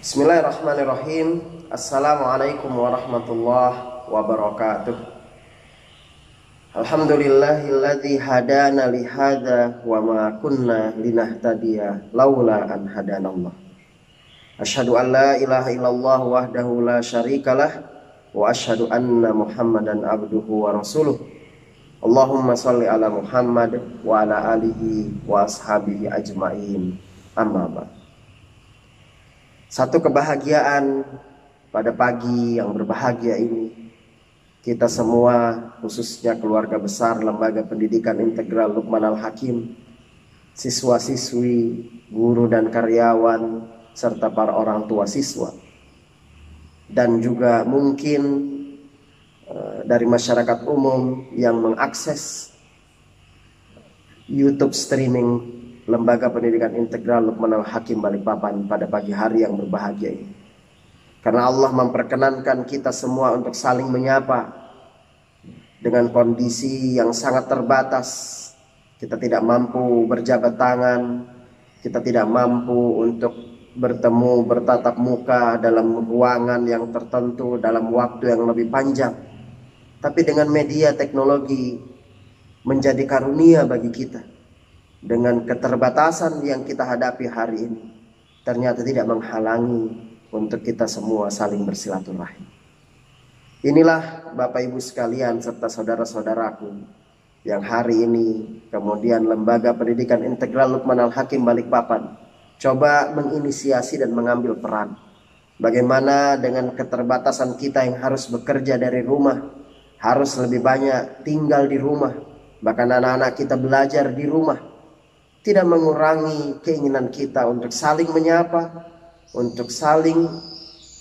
Bismillahirrahmanirrahim. Assalamualaikum warahmatullahi wabarakatuh. Alhamdulillahilladzi hadana lihada wa ma kunna linahtadiya laula an hadanallah. Asyhadu an la ilaha illallah wahdahu la syarikalah wa asyhadu anna Muhammadan abduhu wa rasuluh. Allahumma shalli ala Muhammad wa ala alihi wa ashabihi ajmain. Amma ba'd. Satu kebahagiaan pada pagi yang berbahagia ini, kita semua, khususnya keluarga besar Lembaga Pendidikan Integral Luqman Al-Hakim, siswa-siswi, guru dan karyawan, serta para orang tua siswa, dan juga mungkin dari masyarakat umum yang mengakses YouTube streaming Lembaga Pendidikan Integral Luqman Al-Hakim Balikpapan pada pagi hari yang berbahagia ini. Karena Allah memperkenankan kita semua untuk saling menyapa dengan kondisi yang sangat terbatas. Kita tidak mampu berjabat tangan, kita tidak mampu untuk bertemu bertatap muka dalam ruangan yang tertentu dalam waktu yang lebih panjang. Tapi dengan media teknologi menjadi karunia bagi kita. Dengan keterbatasan yang kita hadapi hari ini, ternyata tidak menghalangi untuk kita semua saling bersilaturahim. Inilah Bapak Ibu sekalian serta saudara-saudaraku yang hari ini kemudian Lembaga Pendidikan Integral Luqman Al-Hakim Balikpapan coba menginisiasi dan mengambil peran. Bagaimana dengan keterbatasan kita yang harus bekerja dari rumah, harus lebih banyak tinggal di rumah, bahkan anak-anak kita belajar di rumah, tidak mengurangi keinginan kita untuk saling menyapa, untuk saling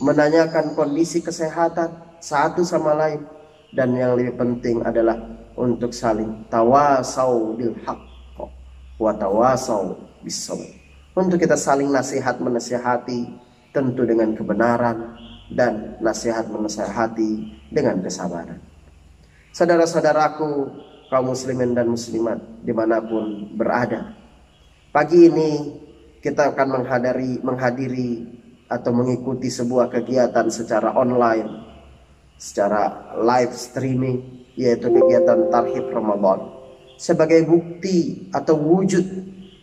menanyakan kondisi kesehatan satu sama lain, dan yang lebih penting adalah untuk saling tawasau bil haqq wa tawasau bis sabr. Untuk kita saling nasihat menasihati tentu dengan kebenaran dan nasihat menasihati dengan kesabaran. Saudara-saudaraku kaum muslimin dan muslimat dimanapun berada, pagi ini kita akan menghadiri atau mengikuti sebuah kegiatan secara online, secara live streaming, yaitu kegiatan Tarhib Ramadan. Sebagai bukti atau wujud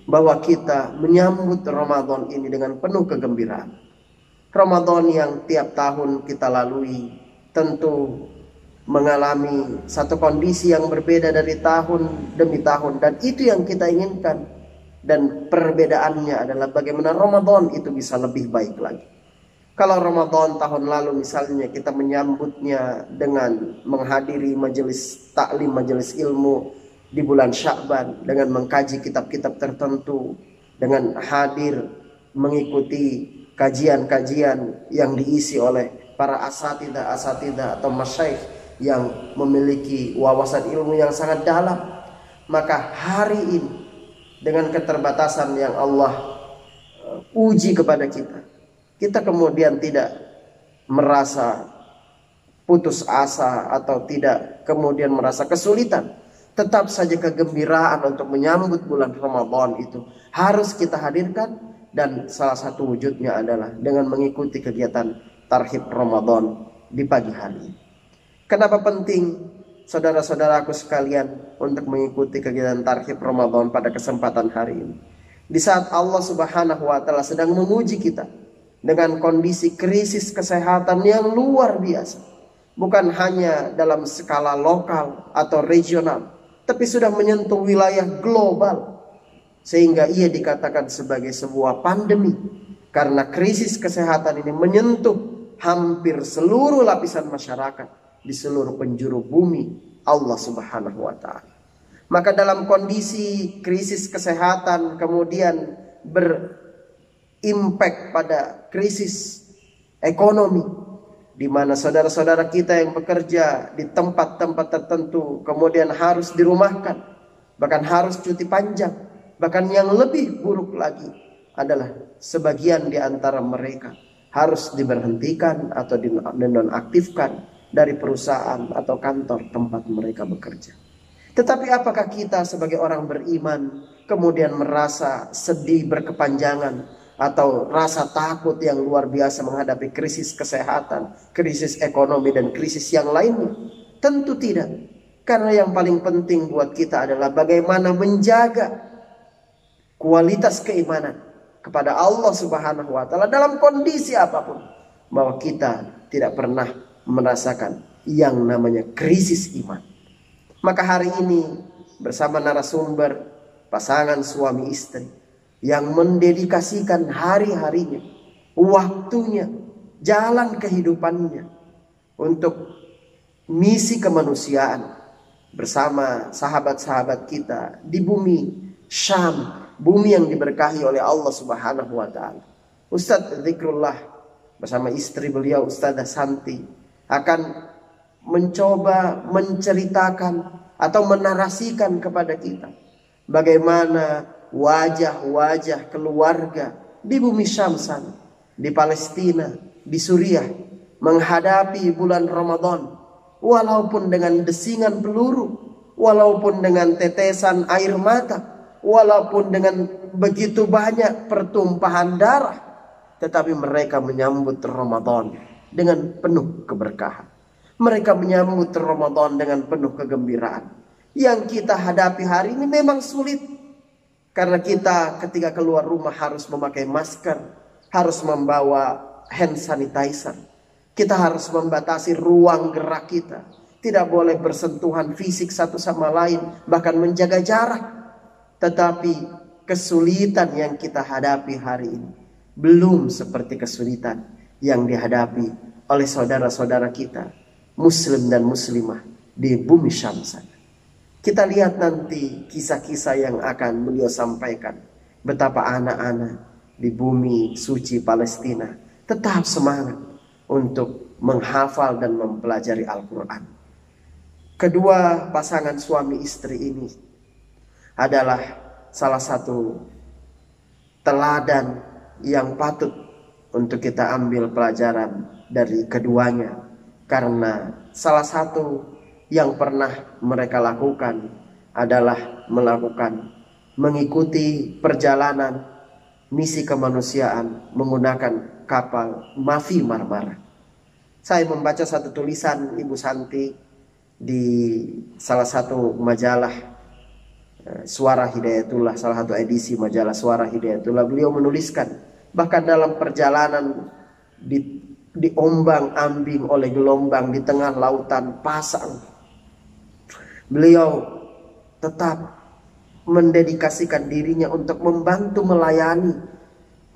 bahwa kita menyambut Ramadan ini dengan penuh kegembiraan. Ramadan yang tiap tahun kita lalui tentu mengalami satu kondisi yang berbeda dari tahun demi tahun, dan itu yang kita inginkan. Dan perbedaannya adalah bagaimana Ramadan itu bisa lebih baik lagi. Kalau Ramadan tahun lalu misalnya kita menyambutnya dengan menghadiri majelis taklim, majelis ilmu di bulan Sya'ban, dengan mengkaji kitab-kitab tertentu, dengan hadir mengikuti kajian-kajian yang diisi oleh para asatidah atau masyaikh yang memiliki wawasan ilmu yang sangat dalam, maka hari ini dengan keterbatasan yang Allah uji kepada kita, kita kemudian tidak merasa putus asa atau tidak kemudian merasa kesulitan. Tetap saja kegembiraan untuk menyambut bulan Ramadan itu harus kita hadirkan, dan salah satu wujudnya adalah dengan mengikuti kegiatan Tarhib Ramadan di pagi hari. Kenapa penting, saudara-saudaraku sekalian, untuk mengikuti kegiatan Tarhib Ramadan pada kesempatan hari ini? Di saat Allah Subhanahu wa Ta'ala sedang menguji kita dengan kondisi krisis kesehatan yang luar biasa, bukan hanya dalam skala lokal atau regional, tapi sudah menyentuh wilayah global, sehingga ia dikatakan sebagai sebuah pandemi, karena krisis kesehatan ini menyentuh hampir seluruh lapisan masyarakat di seluruh penjuru bumi Allah Subhanahu wa Ta'ala. Maka dalam kondisi krisis kesehatan kemudian berimpact pada krisis ekonomi, di mana saudara-saudara kita yang bekerja di tempat-tempat tertentu kemudian harus dirumahkan, bahkan harus cuti panjang. Bahkan yang lebih buruk lagi adalah sebagian di antara mereka harus diberhentikan atau dinonaktifkan dari perusahaan atau kantor tempat mereka bekerja. Tetapi apakah kita sebagai orang beriman kemudian merasa sedih berkepanjangan atau rasa takut yang luar biasa menghadapi krisis kesehatan, krisis ekonomi, dan krisis yang lainnya? Tentu tidak. Karena yang paling penting buat kita adalah bagaimana menjaga kualitas keimanan kepada Allah Subhanahu wa Ta'ala dalam kondisi apapun, bahwa kita tidak pernah merasakan yang namanya krisis iman. Maka hari ini bersama narasumber pasangan suami istri yang mendedikasikan hari-harinya, waktunya, jalan kehidupannya untuk misi kemanusiaan bersama sahabat-sahabat kita di bumi Syam, bumi yang diberkahi oleh Allah Subhanahu wa Ta'ala. Ustadz Zikrullah bersama istri beliau Ustadzah Santi akan mencoba menceritakan atau menarasikan kepada kita bagaimana wajah-wajah keluarga di bumi Syam sana, di Palestina, di Suriah, menghadapi bulan Ramadan, walaupun dengan desingan peluru, walaupun dengan tetesan air mata, walaupun dengan begitu banyak pertumpahan darah, tetapi mereka menyambut Ramadan dengan penuh keberkahan. Mereka menyambut Ramadan dengan penuh kegembiraan. Yang kita hadapi hari ini memang sulit, karena kita ketika keluar rumah harus memakai masker, harus membawa hand sanitizer. Kita harus membatasi ruang gerak kita. Tidak boleh bersentuhan fisik satu sama lain, bahkan menjaga jarak. Tetapi kesulitan yang kita hadapi hari ini belum seperti kesulitan yang dihadapi oleh saudara-saudara kita, muslim dan muslimah di bumi Syam sana. Kita lihat nanti kisah-kisah yang akan beliau sampaikan. Betapa anak-anak di bumi suci Palestina tetap semangat untuk menghafal dan mempelajari Al-Quran. Kedua pasangan suami istri ini adalah salah satu teladan yang patut untuk kita ambil pelajaran dari keduanya. Karena salah satu yang pernah mereka lakukan adalah mengikuti perjalanan misi kemanusiaan menggunakan kapal Mavi Marmara. Saya membaca satu tulisan Ibu Santi di salah satu majalah Suara Hidayatullah, salah satu edisi majalah Suara Hidayatullah. Beliau menuliskan, bahkan dalam perjalanan diombang-ambing oleh gelombang di tengah lautan pasang, beliau tetap mendedikasikan dirinya untuk membantu melayani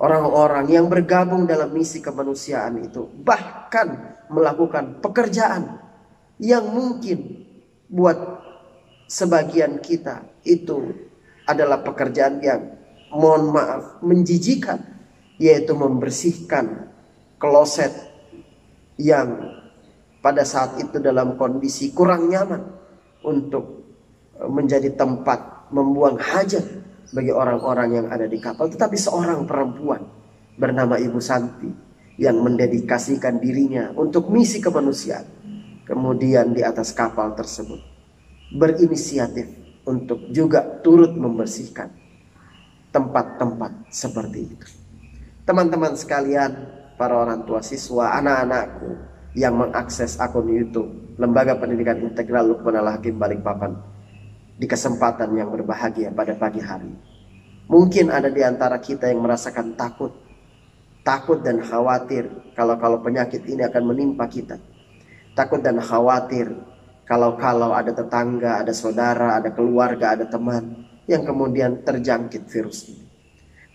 orang-orang yang bergabung dalam misi kemanusiaan itu. Bahkan melakukan pekerjaan yang mungkin buat sebagian kita itu adalah pekerjaan yang, mohon maaf, menjijikan, yaitu membersihkan kloset yang pada saat itu dalam kondisi kurang nyaman untuk menjadi tempat membuang hajat bagi orang-orang yang ada di kapal. Tetapi seorang perempuan bernama Ibu Santi yang mendedikasikan dirinya untuk misi kemanusiaan, kemudian di atas kapal tersebut berinisiatif untuk juga turut membersihkan tempat-tempat seperti itu. Teman-teman sekalian, para orang tua siswa, anak-anakku yang mengakses akun YouTube Lembaga Pendidikan Integral Lukman Al-Hakim Balikpapan di kesempatan yang berbahagia pada pagi hari. Mungkin ada di antara kita yang merasakan takut dan khawatir kalau penyakit ini akan menimpa kita. Takut dan khawatir kalau ada tetangga, ada saudara, ada keluarga, ada teman yang kemudian terjangkit virus ini.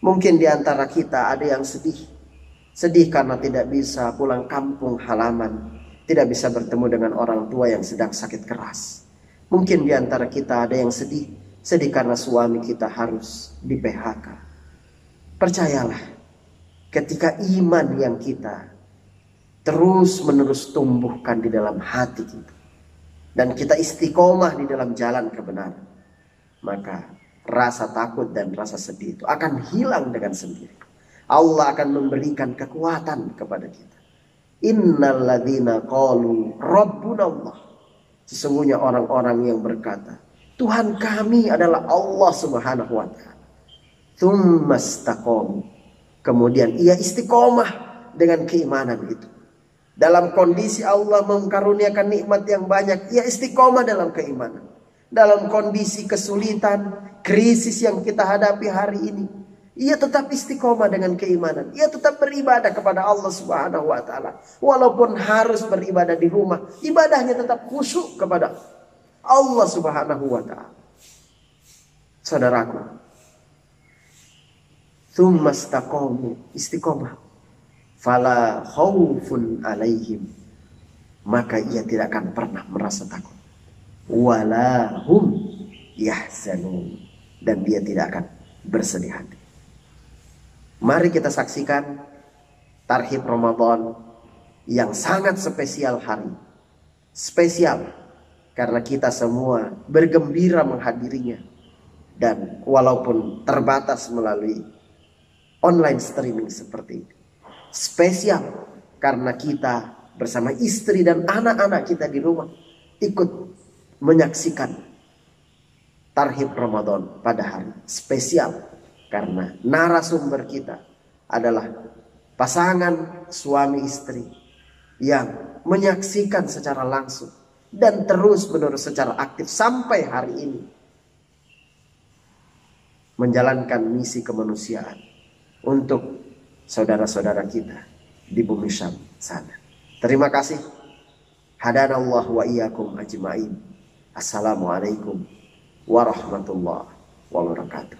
Mungkin di antara kita ada yang sedih karena tidak bisa pulang kampung halaman, tidak bisa bertemu dengan orang tua yang sedang sakit keras. Mungkin di antara kita ada yang sedih karena suami kita harus di PHK. Percayalah, ketika iman yang kita terus-menerus tumbuhkan di dalam hati kita, dan kita istiqomah di dalam jalan kebenaran, maka rasa takut dan rasa sedih itu akan hilang dengan sendiri. Allah akan memberikan kekuatan kepada kita. Innal ladzina qalu rabbuna Allah. Sesungguhnya orang-orang yang berkata, Tuhan kami adalah Allah Subhanahu wa Ta'ala. Tsumma istaqamu. Kemudian ia istiqomah dengan keimanan itu. Dalam kondisi Allah mengkaruniakan nikmat yang banyak, ia istiqomah dalam keimanan. Dalam kondisi kesulitan, krisis yang kita hadapi hari ini, ia tetap istiqomah dengan keimanan. Ia tetap beribadah kepada Allah Subhanahu wa taala. Walaupun harus beribadah di rumah, ibadahnya tetap khusyuk kepada Allah Subhanahu wa taala. Saudaraku, tsumma istaqamu, istiqomah. Fala khaufun alaihim, maka ia tidak akan pernah merasa takut. Wala hum yahzanun, dan dia tidak akan bersedih hati. Mari kita saksikan Tarhib Ramadan yang sangat spesial hari. Spesial karena kita semua bergembira menghadirinya. Dan walaupun terbatas melalui online streaming seperti ini. Spesial karena kita bersama istri dan anak-anak kita di rumah ikut menyaksikan Tarhib Ramadan pada hari spesial karena narasumber kita adalah pasangan suami istri yang menyaksikan secara langsung dan terus menerus secara aktif sampai hari ini menjalankan misi kemanusiaan untuk saudara-saudara kita di bumi Syam sana. Terima kasih. Hadanallah wa iyyakum ajma'in. Assalamualaikum warahmatullahi wabarakatuh.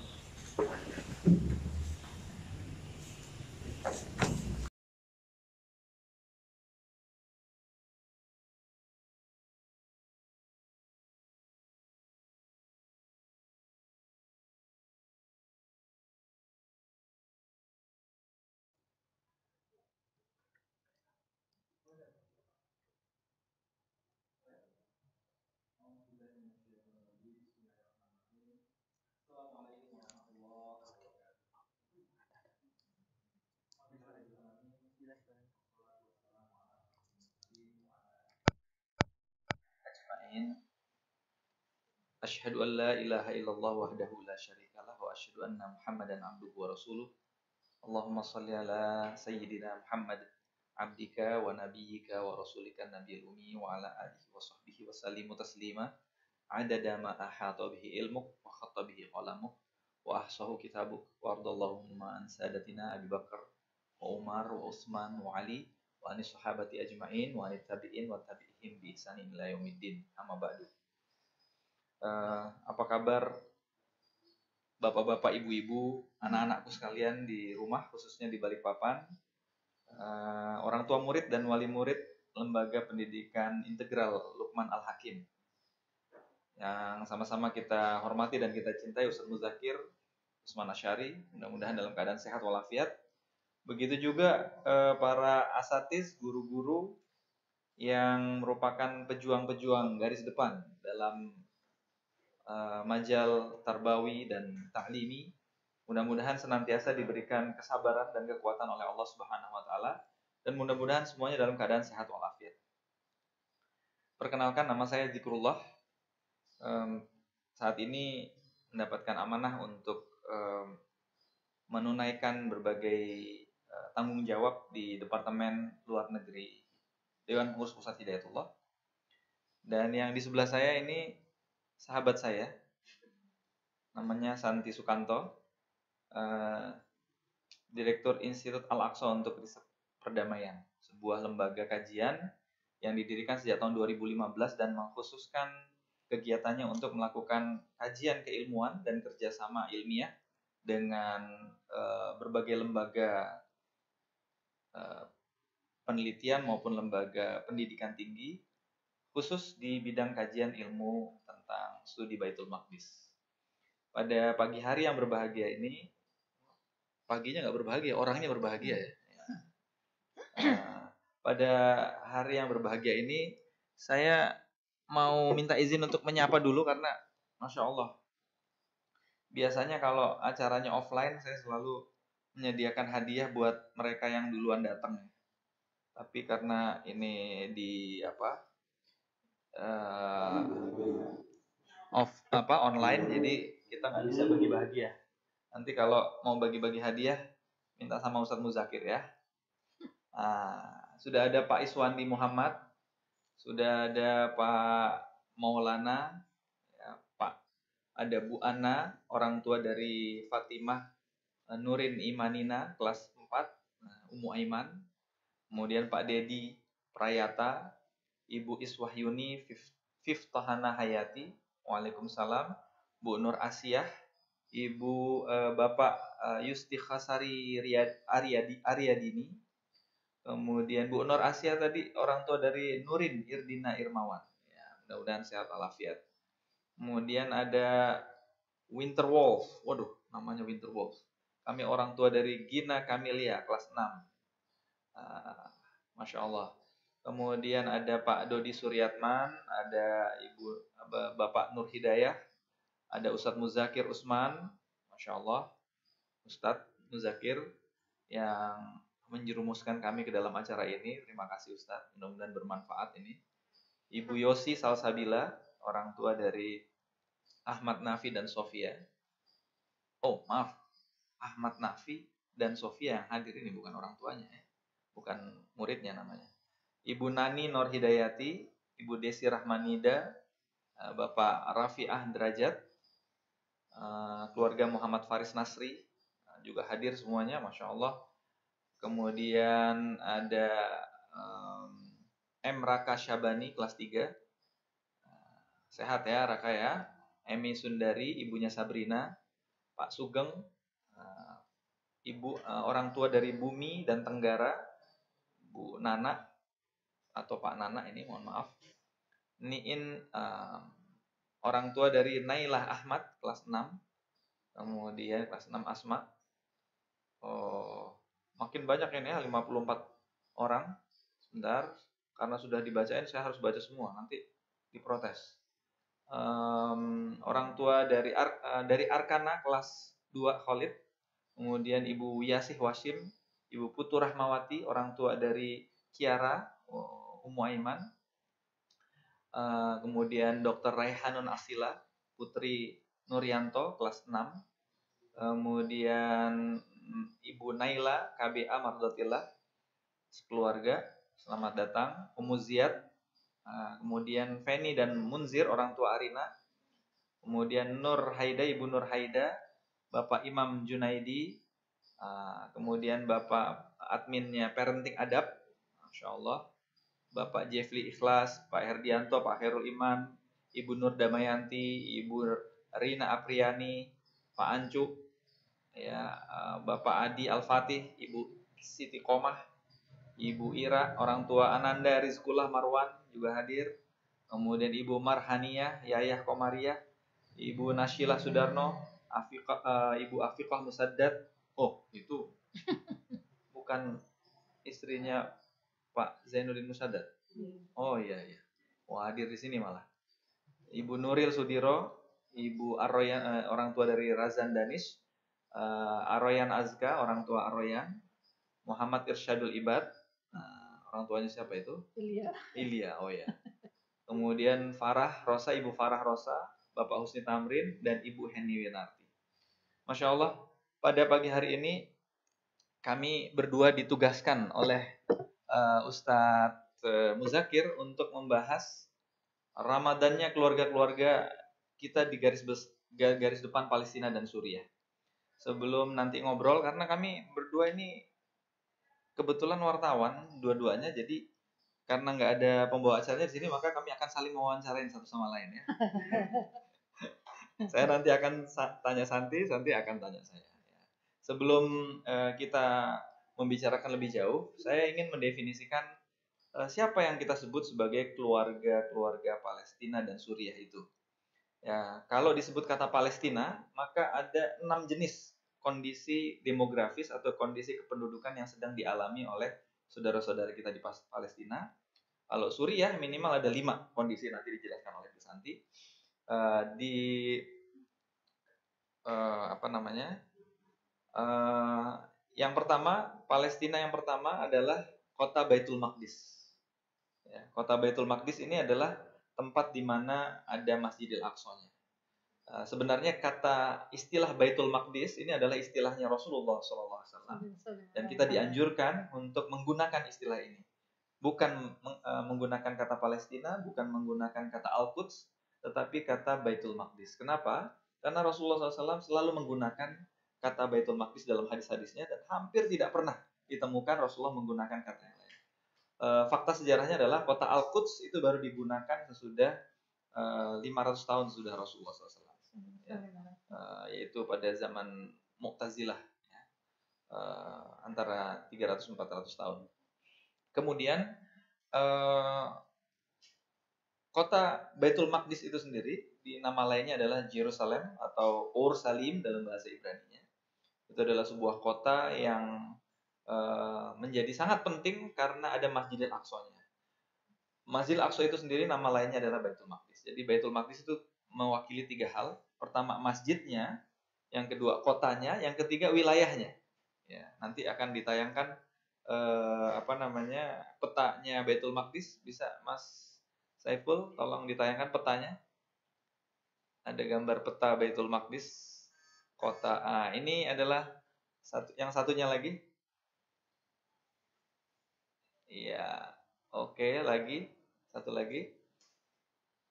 Asyhadu an la ilaha illallah wahdahu la syarikalah wa asyhadu anna Muhammadan abduhu wa rasuluh. Allahumma shalli ala sayyidina Muhammad abdika wa nabiyyika wa rasulika nabiyil ummi wa ala alihi wa sahbihi wa sallimu taslima adada ma ahata bihi ilmuk wa khatta bihi qalamuk wa ahsahu kitabuk wa ardallahumma an sadatina Abi Bakar wa Umar wa Utsman wa Ali wa anis sahabati ajma'in wa anit tabi'in wa tabi'ihim bi ihsanin ila yaumiddin. Amma ba'du. Apa kabar bapak-bapak, ibu-ibu, anak-anakku sekalian di rumah, khususnya di Balikpapan, orang tua murid dan wali murid Lembaga Pendidikan Integral Lukman Al-Hakim, yang sama-sama kita hormati dan kita cintai, Ustaz Muzakir Usman Asyari, mudah-mudahan dalam keadaan sehat walafiat. Begitu juga para asatiz, guru-guru yang merupakan pejuang-pejuang garis depan dalam majal tarbawi dan ta'limi, mudah-mudahan senantiasa diberikan kesabaran dan kekuatan oleh Allah Subhanahu wa taala, dan mudah-mudahan semuanya dalam keadaan sehat walafiat. Perkenalkan, nama saya Zikrullah. Saat ini mendapatkan amanah untuk menunaikan berbagai tanggung jawab di Departemen Luar Negeri Dewan Pengurus Pusat Hidayatullah. Dan yang di sebelah saya ini sahabat saya, namanya Santi Sukanto, Direktur Institut Al-Aqsa untuk Riset Perdamaian, sebuah lembaga kajian yang didirikan sejak tahun 2015 dan mengkhususkan kegiatannya untuk melakukan kajian keilmuan dan kerjasama ilmiah dengan berbagai lembaga penelitian maupun lembaga pendidikan tinggi, khusus di bidang kajian ilmu tentang studi Baitul Maqdis. Pada pagi hari yang berbahagia ini, paginya nggak berbahagia, orangnya berbahagia ya. Pada hari yang berbahagia ini, saya mau minta izin untuk menyapa dulu karena Masya Allah, biasanya kalau acaranya offline saya selalu menyediakan hadiah buat mereka yang duluan datang. Tapi karena ini di online, jadi kita nggak bisa bagi hadiah. Nanti kalau mau bagi-bagi hadiah, minta sama Ustadz Muzakir ya. Sudah ada Pak Iswandi Muhammad, sudah ada Pak Maulana, ya, ada Bu Ana, orang tua dari Fatimah Nurin Imanina, kelas 4, Ummu Aiman. Kemudian Pak Dedi Prayata, Ibu Iswahyuni Fiftahana Hayati, Waalaikumsalam. Bu Nur Asiyah, Ibu Bapak Yusti Khasari Aryadini. Kemudian Bu Nur Asiyah tadi orang tua dari Nurin Irdina Irmawan. Ya, mudah-mudahan sehat walafiat. Kemudian ada Winter Wolf. Waduh, namanya Winter Wolf. Kami orang tua dari Gina Kamilia, kelas 6. Masya Allah. Kemudian ada Pak Dodi Suryatman, ada Bapak Nur Hidayah, ada Ustadz Muzakir Usman, Masya Allah, Ustadz Muzakir yang menjerumuskan kami ke dalam acara ini. Terima kasih Ustadz, mudah-mudahan bermanfaat ini. Ibu Yosi Salsabila, orang tua dari Ahmad Nafi dan Sofia. Oh maaf, Ahmad Nafi dan Sofia yang hadir ini bukan orang tuanya ya, bukan muridnya namanya. Ibu Nani Nur Hidayati, Ibu Desi Rahmanida, Bapak Rafi'ah Derajat, keluarga Muhammad Faris Nasri juga hadir semuanya, Masya Allah. Kemudian ada M. Raka Syabani, kelas 3. Sehat ya Raka ya. Emi Sundari, ibunya Sabrina. Pak Sugeng, ibu orang tua dari Bumi dan Tenggara. Bu Nana, atau Pak Nana ini, mohon maaf. Niin, orang tua dari Nailah Ahmad, kelas 6. Kemudian kelas 6 Asma. Makin banyak ini ya, 54 orang. Sebentar, karena sudah dibacain saya harus baca semua, nanti diprotes. Orang tua dari Arkana kelas 2 Khalid. Kemudian Ibu Yasih Wasim, Ibu Putu Rahmawati, orang tua dari Kiara Ummu Aiman. Kemudian Dr. Raihanun Asila, Putri Nuryanto, kelas 6. Kemudian Ibu Naila KBA Mardotillah, sekeluarga, selamat datang. Ummu Ziyad, kemudian Feni dan Munzir, orang tua Arina. Kemudian Nur Haida, Ibu Nur Haida, Bapak Imam Junaidi, kemudian Bapak adminnya Parenting Adab, Masya Allah. Bapak Jeffli Ikhlas, Pak Herdianto, Pak Herul Iman, Ibu Nur Damayanti, Ibu Rina Apriani, Pak Ancu, ya, Bapak Adi Al-Fatih, Ibu Siti Komah, Ibu Ira, orang tua Ananda Rizkullah Marwan juga hadir. Kemudian Ibu Marhaniyah, Yayah Komariah, Ibu Nasyilah Sudarno, Ibu Afiqah Musaddad. Oh, itu bukan istrinya Pak Zainuddin Musaddad. Oh iya. Wah, hadir di sini malah. Ibu Nuril Sudiro, Ibu Arroyan, orang tua dari Razan Danish, Arroyan Azka, orang tua Arroyan, Muhammad Irsyadul Ibad, orang tuanya siapa itu? Ilya, oh ya. Kemudian Farah Rosa, Ibu Farah Rosa, Bapak Husni Tamrin, dan Ibu Heni Winarti. Masya Allah, pada pagi hari ini kami berdua ditugaskan oleh Ustadz Muzakir untuk membahas Ramadannya keluarga-keluarga kita di garis depan Palestina dan Suriah. Sebelum nanti ngobrol, karena kami berdua ini kebetulan wartawan dua-duanya, jadi karena nggak ada pembawa acaranya di sini, maka kami akan saling mewawancarain satu sama lain ya. Saya nanti akan tanya Santi akan tanya saya. Sebelum kita membicarakan lebih jauh, saya ingin mendefinisikan siapa yang kita sebut sebagai keluarga Palestina dan Suriah itu. Ya, kalau disebut kata Palestina, maka ada 6 jenis kondisi demografis atau kondisi kependudukan yang sedang dialami oleh saudara-saudara kita di Palestina. Kalau Suriah minimal ada 5 kondisi, nanti dijelaskan oleh Bu Santi. Yang pertama, Palestina yang pertama adalah kota Baitul Maqdis. Ya, kota Baitul Maqdis ini adalah tempat di mana ada Masjidil Aqsa-nya. Sebenarnya kata istilah Baitul Maqdis ini adalah istilahnya Rasulullah SAW, dan kita dianjurkan untuk menggunakan istilah ini, bukan menggunakan kata Palestina, bukan menggunakan kata Al-Quds, tetapi kata Baitul Maqdis. Kenapa? Karena Rasulullah SAW selalu menggunakan kata Baitul Maqdis dalam hadis-hadisnya, dan hampir tidak pernah ditemukan Rasulullah menggunakan kata yang lain. Fakta sejarahnya adalah kota Al-Quds itu baru digunakan sesudah 500 tahun sudah Rasulullah SAW. Ya, yaitu pada zaman Mu'tazilah, ya, antara 300-400 tahun. Kemudian kota Baitul Maqdis itu sendiri, di nama lainnya adalah Jerusalem atau Ursalim dalam bahasa Ibrani-nya. Itu adalah sebuah kota yang menjadi sangat penting karena ada Masjidil Aqsa-nya. Masjidil Aqsa itu sendiri nama lainnya adalah Baitul Maqdis. Jadi Baitul Maqdis itu mewakili 3 hal. Pertama masjidnya, yang kedua kotanya, yang ketiga wilayahnya. Ya, nanti akan ditayangkan petanya Baitul Maqdis. Bisa Mas Saiful tolong ditayangkan petanya. Ada gambar peta Baitul Maqdis kota. Ini adalah yang satunya lagi. Iya. Oke, lagi. Satu lagi.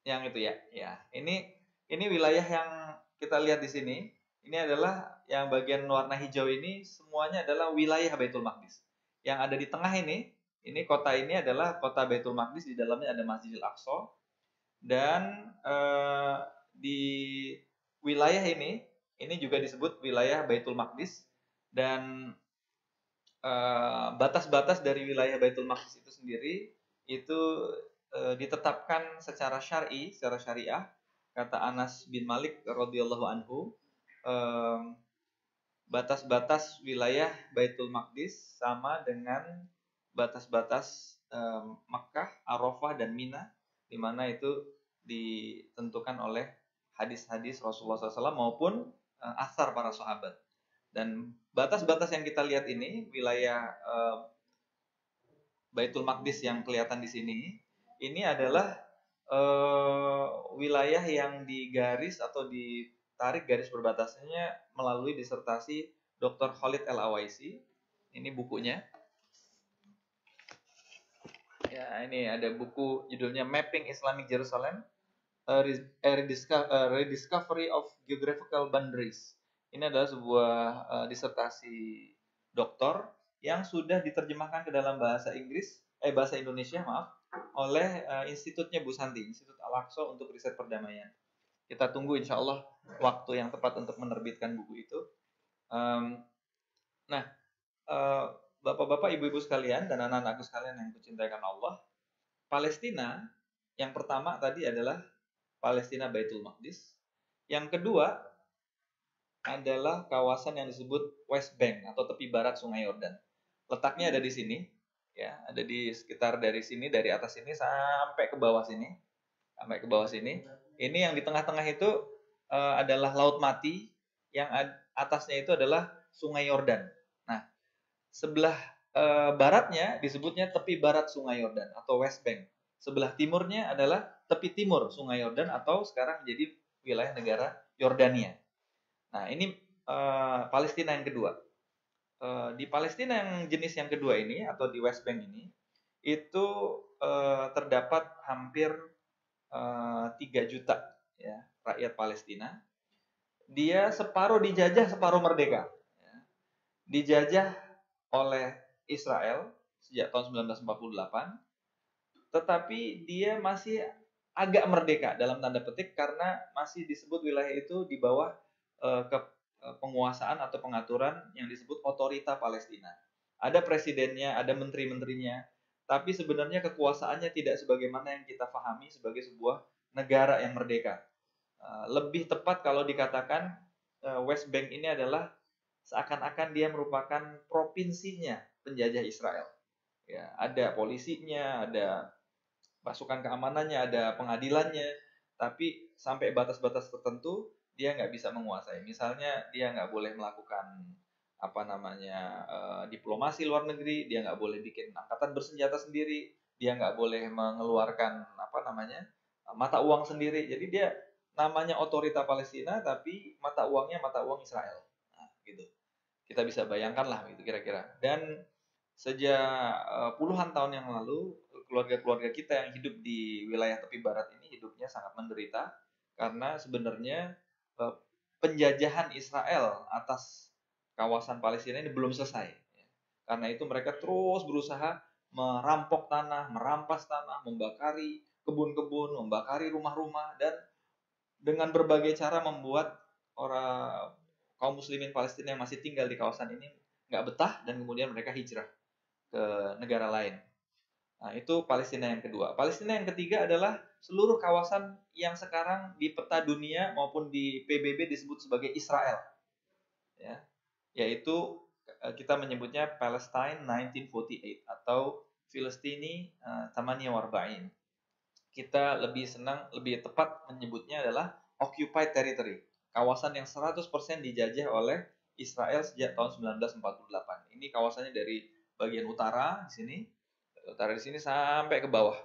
Yang itu ya. Ya, ini wilayah yang kita lihat di sini. Ini adalah yang bagian warna hijau ini semuanya adalah wilayah Baitul Maqdis. Yang ada di tengah ini kota ini adalah kota Baitul Maqdis, di dalamnya ada Masjidil Aqsa. Dan di wilayah ini juga disebut wilayah Baitul Maqdis, dan batas-batas dari wilayah Baitul Maqdis itu sendiri itu ditetapkan secara syar'i, secara syariah. Kata Anas bin Malik radhiyallahu anhu, batas-batas wilayah Baitul Maqdis sama dengan batas-batas Makkah, Arafah dan Mina, di mana itu ditentukan oleh hadis-hadis Rasulullah SAW maupun athar para sahabat. Dan batas-batas yang kita lihat ini, wilayah Baitul Maqdis yang kelihatan di sini, ini adalah wilayah yang digaris atau ditarik garis perbatasannya melalui disertasi Dr. Khalid El-Awaisi. Ini bukunya. Ya, ini ada buku judulnya Mapping Islamic Jerusalem, A Rediscovery of Geographical Boundaries. Ini adalah sebuah disertasi doktor yang sudah diterjemahkan ke dalam bahasa Indonesia, oleh institutnya Bu Santi, Institut Al-Aqsa untuk Riset Perdamaian. Kita tunggu insya Allah waktu yang tepat untuk menerbitkan buku itu. Bapak-bapak, ibu-ibu sekalian, dan anak-anakku sekalian yang kucintai karena Allah, Palestina yang pertama tadi adalah Palestina Baitul Maqdis. Yang kedua adalah kawasan yang disebut West Bank atau tepi barat Sungai Yordan. Letaknya ada di sini, ya, ada di sekitar dari sini, dari atas sini sampai ke bawah sini, Ini yang di tengah-tengah itu adalah Laut Mati, yang atasnya itu adalah Sungai Yordan. Nah, sebelah baratnya disebutnya tepi barat Sungai Yordan atau West Bank. Sebelah timurnya adalah tepi timur Sungai Yordan atau sekarang menjadi wilayah negara Yordania. Nah, ini Palestina yang kedua. Di Palestina yang jenis yang kedua ini atau di West Bank ini itu terdapat hampir 3 juta ya, rakyat Palestina. Dia separuh dijajah, separuh merdeka. Ya. Dijajah oleh Israel sejak tahun 1948, tetapi dia masih agak merdeka dalam tanda petik karena masih disebut wilayah itu di bawah penguasaan atau pengaturan yang disebut otorita Palestina. Ada presidennya, ada menteri-menterinya, tapi sebenarnya kekuasaannya tidak sebagaimana yang kita pahami sebagai sebuah negara yang merdeka. Lebih tepat kalau dikatakan West Bank ini adalah seakan-akan dia merupakan provinsinya penjajah Israel. Ya, ada polisinya, ada pasukan keamanannya, ada pengadilannya, tapi sampai batas-batas tertentu dia nggak bisa menguasai. Misalnya dia nggak boleh melakukan diplomasi luar negeri, dia nggak boleh bikin angkatan bersenjata sendiri, dia nggak boleh mengeluarkan mata uang sendiri. Jadi dia namanya otorita Palestina tapi mata uangnya mata uang Israel. Nah, gitu. Kita bisa bayangkan lah gitu kira-kira. Dan sejak puluhan tahun yang lalu, keluarga-keluarga kita yang hidup di wilayah tepi barat ini hidupnya sangat menderita karena sebenarnya eh, penjajahan Israel atas kawasan Palestina ini belum selesai. Karena itu mereka terus berusaha merampok tanah, merampas tanah, membakari kebun-kebun, membakari rumah-rumah, dan dengan berbagai cara membuat orang kaum muslimin Palestina yang masih tinggal di kawasan ini nggak betah dan kemudian mereka hijrah ke negara lain. Nah, itu Palestina yang kedua. Palestina yang ketiga adalah seluruh kawasan yang sekarang di peta dunia maupun di PBB disebut sebagai Israel. Ya, yaitu kita menyebutnya Palestine 1948 atau Filistini Tamania Warbain. Kita lebih senang, lebih tepat menyebutnya adalah occupied territory, kawasan yang 100% dijajah oleh Israel sejak tahun 1948. Ini kawasannya dari bagian utara di sini, sampai ke bawah.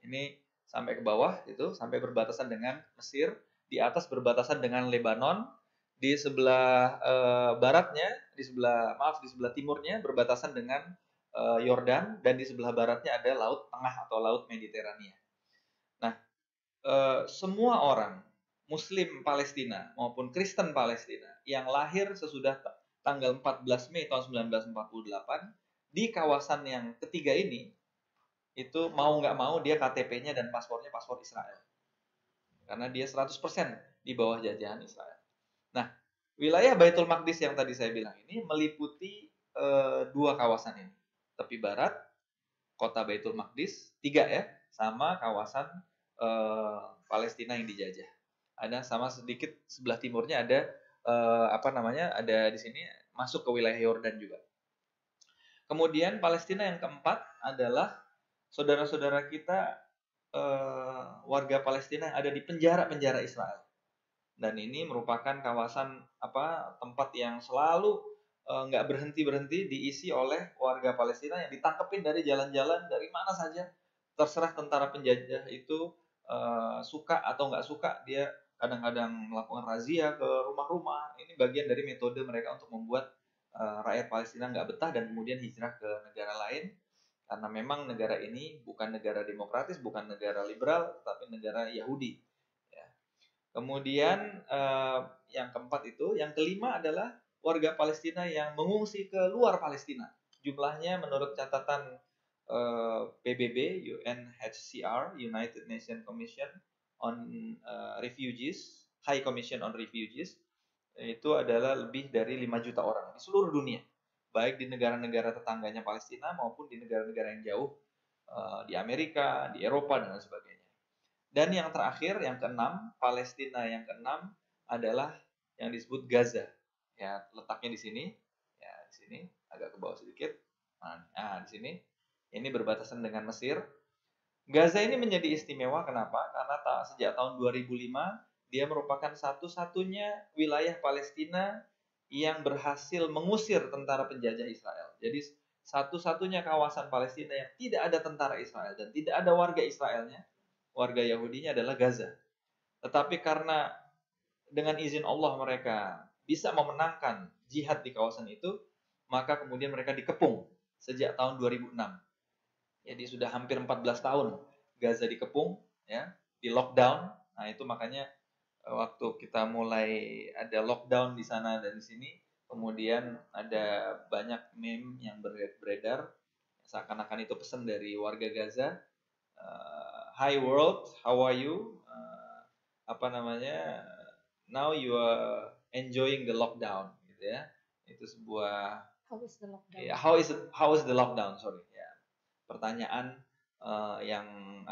Ini sampai ke bawah itu sampai berbatasan dengan Mesir, di atas berbatasan dengan Lebanon, di sebelah baratnya, di sebelah timurnya berbatasan dengan Yordan, dan di sebelah baratnya ada Laut Tengah atau Laut Mediterania. Nah, semua orang Muslim Palestina maupun Kristen Palestina yang lahir sesudah tanggal 14 Mei tahun 1948 di kawasan yang ketiga ini, itu mau nggak mau dia KTP-nya dan paspornya paspor Israel. Karena dia 100% di bawah jajahan Israel. Nah, wilayah Baitul Maqdis yang tadi saya bilang ini meliputi dua kawasan ini. Tepi barat, kota Baitul Maqdis, tiga ya, sama kawasan Palestina yang dijajah. Ada sama sedikit sebelah timurnya ada ada di sini masuk ke wilayah Yordan juga. Kemudian Palestina yang keempat adalah saudara-saudara kita warga Palestina yang ada di penjara-penjara Israel. Dan ini merupakan kawasan tempat yang selalu nggak berhenti-berhenti diisi oleh warga Palestina yang ditangkepin dari jalan-jalan dari mana saja. Terserah tentara penjajah itu suka atau nggak suka, dia kadang-kadang melakukan razia ke rumah-rumah. Ini bagian dari metode mereka untuk membuat rakyat Palestina nggak betah dan kemudian hijrah ke negara lain. Karena memang negara ini bukan negara demokratis, bukan negara liberal, tapi negara Yahudi. Kemudian yang keempat itu, yang kelima adalah warga Palestina yang mengungsi ke luar Palestina. Jumlahnya menurut catatan PBB, UNHCR, United Nations Commission on Refugees, High Commission on Refugees, itu adalah lebih dari 5 juta orang di seluruh dunia, baik di negara-negara tetangganya Palestina maupun di negara-negara yang jauh, di Amerika, di Eropa, dan lain sebagainya. Dan yang terakhir, yang keenam, Palestina yang keenam adalah yang disebut Gaza. Ya, letaknya di sini. Ya, di sini agak ke bawah sedikit. Nah, di sini. Ini berbatasan dengan Mesir. Gaza ini menjadi istimewa kenapa? Karena sejak tahun 2005 dia merupakan satu-satunya wilayah Palestina yang berhasil mengusir tentara penjajah Israel. Jadi satu-satunya kawasan Palestina yang tidak ada tentara Israel dan tidak ada warga Israelnya, warga Yahudinya, adalah Gaza. Tetapi karena dengan izin Allah mereka bisa memenangkan jihad di kawasan itu, maka kemudian mereka dikepung sejak tahun 2006. Jadi sudah hampir 14 tahun Gaza dikepung, ya, di lockdown. Nah, itu makanya waktu kita mulai ada lockdown di sana dan di sini, kemudian ada banyak meme yang beredar seakan-akan itu pesan dari warga Gaza. Hi world, how are you? Now you are enjoying the lockdown, gitu ya. Itu sebuah How is the lockdown? Ya, how is the lockdown? Sorry, ya. Pertanyaan yang